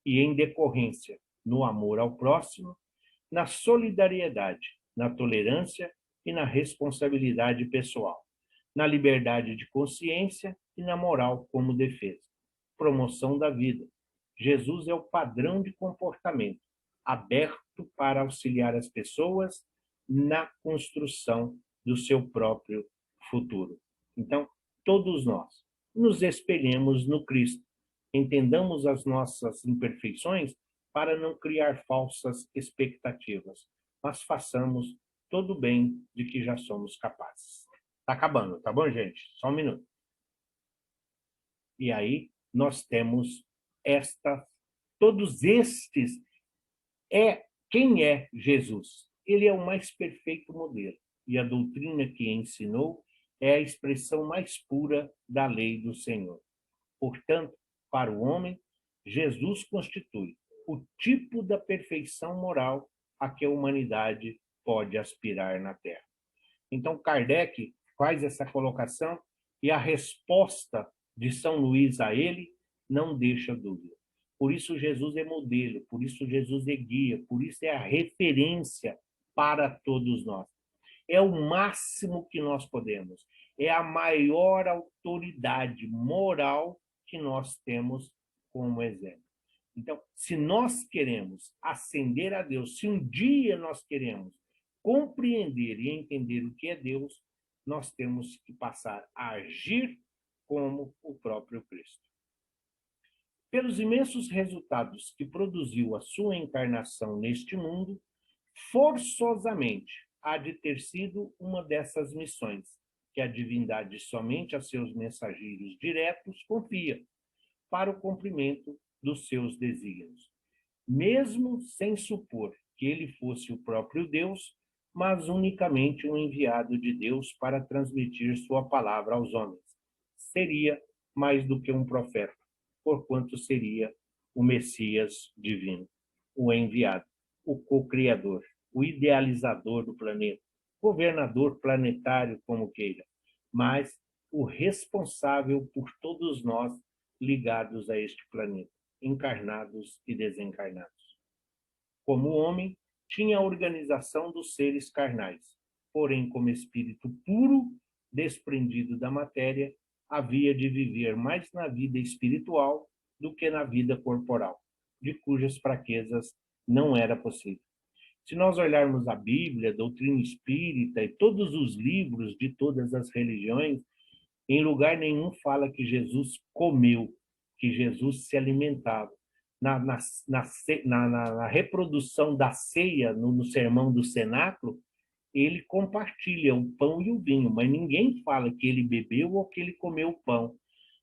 E em decorrência, no amor ao próximo, na solidariedade, na tolerância e na responsabilidade pessoal, na liberdade de consciência e na moral como defesa. Promoção da vida. Jesus é o padrão de comportamento, aberto para auxiliar as pessoas na construção do seu próprio futuro. Então, todos nós nos espelhemos no Cristo. Entendamos as nossas imperfeições para não criar falsas expectativas, mas façamos todo o bem de que já somos capazes. Está acabando, tá bom, gente? Só um minuto. E aí nós temos todos estes. Quem é Jesus? Ele é o mais perfeito modelo. E a doutrina que ensinou é a expressão mais pura da lei do Senhor. Portanto, para o homem, Jesus constitui o tipo da perfeição moral a que a humanidade pode aspirar na Terra. Então, Kardec faz essa colocação e a resposta de São Luís a ele não deixa dúvida. Por isso Jesus é modelo, por isso Jesus é guia, por isso é a referência para todos nós. É o máximo que nós podemos, é a maior autoridade moral que nós temos como exemplo. Então, se nós queremos ascender a Deus, se um dia nós queremos compreender e entender o que é Deus, nós temos que passar a agir como o próprio Cristo. Pelos imensos resultados que produziu a sua encarnação neste mundo, forçosamente há de ter sido uma dessas missões que a divindade somente a seus mensageiros diretos confia para o cumprimento dos seus desígnios, mesmo sem supor que ele fosse o próprio Deus, mas unicamente um enviado de Deus para transmitir sua palavra aos homens. Seria mais do que um profeta, porquanto seria o Messias divino, o enviado, o co-criador, o idealizador do planeta, governador planetário como queira, mas o responsável por todos nós ligados a este planeta, encarnados e desencarnados. Como homem, tinha a organização dos seres carnais, porém como espírito puro, desprendido da matéria, havia de viver mais na vida espiritual do que na vida corporal, de cujas fraquezas não era possível. Se nós olharmos a Bíblia, a doutrina espírita e todos os livros de todas as religiões, em lugar nenhum fala que Jesus comeu, que Jesus se alimentava. Na reprodução da ceia, no sermão do cenáculo, ele compartilha o pão e o vinho, mas ninguém fala que ele bebeu ou que ele comeu o pão.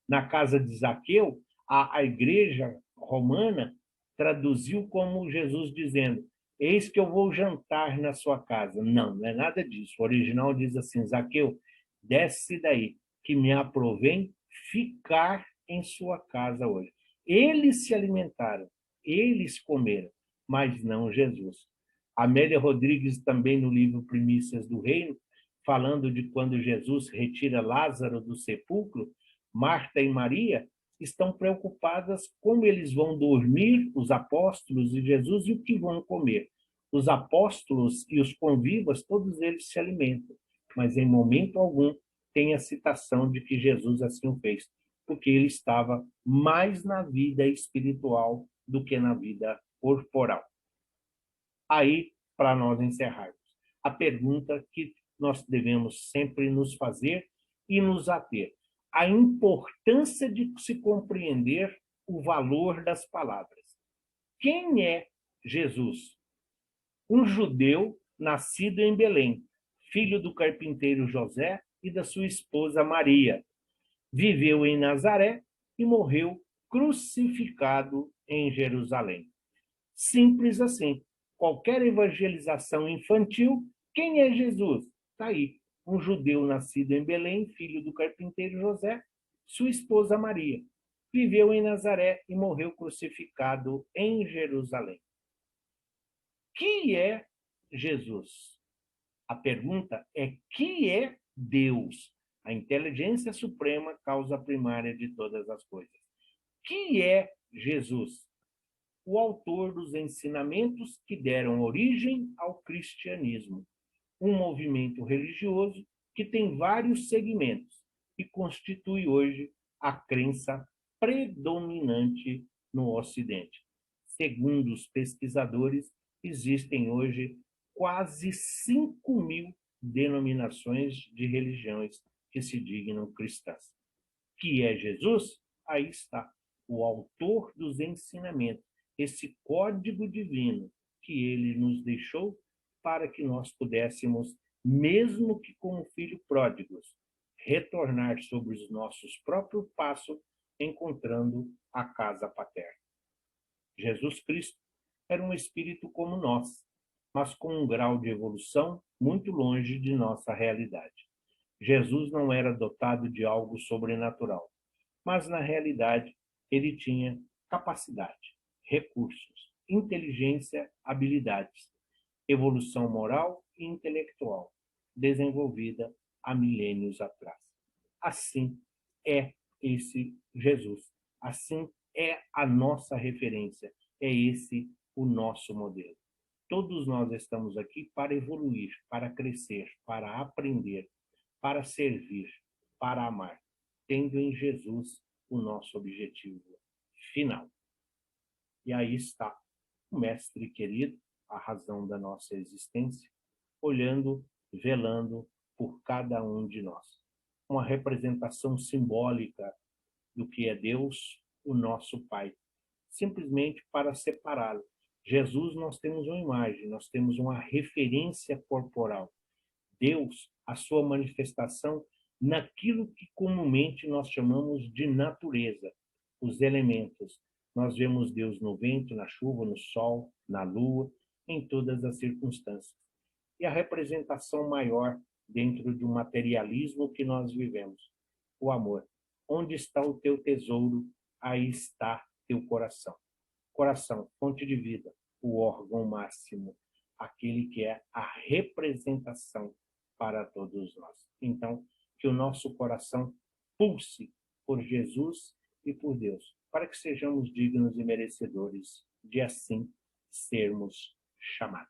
Na casa de Zaqueu, a igreja romana traduziu como Jesus dizendo: eis que eu vou jantar na sua casa. Não, não é nada disso. O original diz assim: Zaqueu, desce daí, que me aprovém ficar em sua casa hoje. Eles se alimentaram, eles comeram, mas não Jesus. Amélia Rodrigues, também no livro Primícias do Reino, falando de quando Jesus retira Lázaro do sepulcro, Marta e Maria estão preocupadas como eles vão dormir, os apóstolos e Jesus, e o que vão comer. Os apóstolos e os convivas, todos eles se alimentam, mas em momento algum tem a citação de que Jesus assim o fez, porque ele estava mais na vida espiritual do que na vida corporal. Aí, para nós encerrarmos, a pergunta que nós devemos sempre nos fazer e nos ater: a importância de se compreender o valor das palavras. Quem é Jesus? Um judeu nascido em Belém, filho do carpinteiro José e da sua esposa Maria. Viveu em Nazaré e morreu crucificado em Jerusalém. Simples assim. Qualquer evangelização infantil, quem é Jesus? Está aí. Um judeu nascido em Belém, filho do carpinteiro José, sua esposa Maria. Viveu em Nazaré e morreu crucificado em Jerusalém. Que é Jesus? A pergunta é: que é Deus? A inteligência suprema, causa primária de todas as coisas. Que é Jesus? O autor dos ensinamentos que deram origem ao cristianismo, um movimento religioso que tem vários segmentos e constitui hoje a crença predominante no Ocidente. Segundo os pesquisadores, existem hoje quase 5.000 denominações de religiões que se dignam cristãs. Que é Jesus? Aí está, o autor dos ensinamentos, esse código divino que ele nos deixou para que nós pudéssemos, mesmo que como filhos pródigos, retornar sobre os nossos próprios passos, encontrando a casa paterna. Jesus Cristo era um espírito como nós, mas com um grau de evolução muito longe de nossa realidade. Jesus não era dotado de algo sobrenatural, mas na realidade ele tinha capacidade, recursos, inteligência, habilidades, evolução moral e intelectual, desenvolvida há milênios atrás. Assim é esse Jesus. Assim é a nossa referência. É esse o nosso modelo. Todos nós estamos aqui para evoluir, para crescer, para aprender, para servir, para amar, tendo em Jesus o nosso objetivo final. E aí está o Mestre querido, a razão da nossa existência, olhando, velando por cada um de nós. Uma representação simbólica do que é Deus, o nosso Pai, simplesmente para separá-lo. Jesus, nós temos uma imagem, nós temos uma referência corporal. Deus, a sua manifestação naquilo que comumente nós chamamos de natureza, os elementos. Nós vemos Deus no vento, na chuva, no sol, na lua, em todas as circunstâncias. E a representação maior dentro de um materialismo que nós vivemos, o amor. Onde está o teu tesouro, aí está teu coração. Coração, fonte de vida, o órgão máximo, aquele que é a representação para todos nós. Então, que o nosso coração pulse por Jesus e por Deus, para que sejamos dignos e merecedores de assim sermos chamados.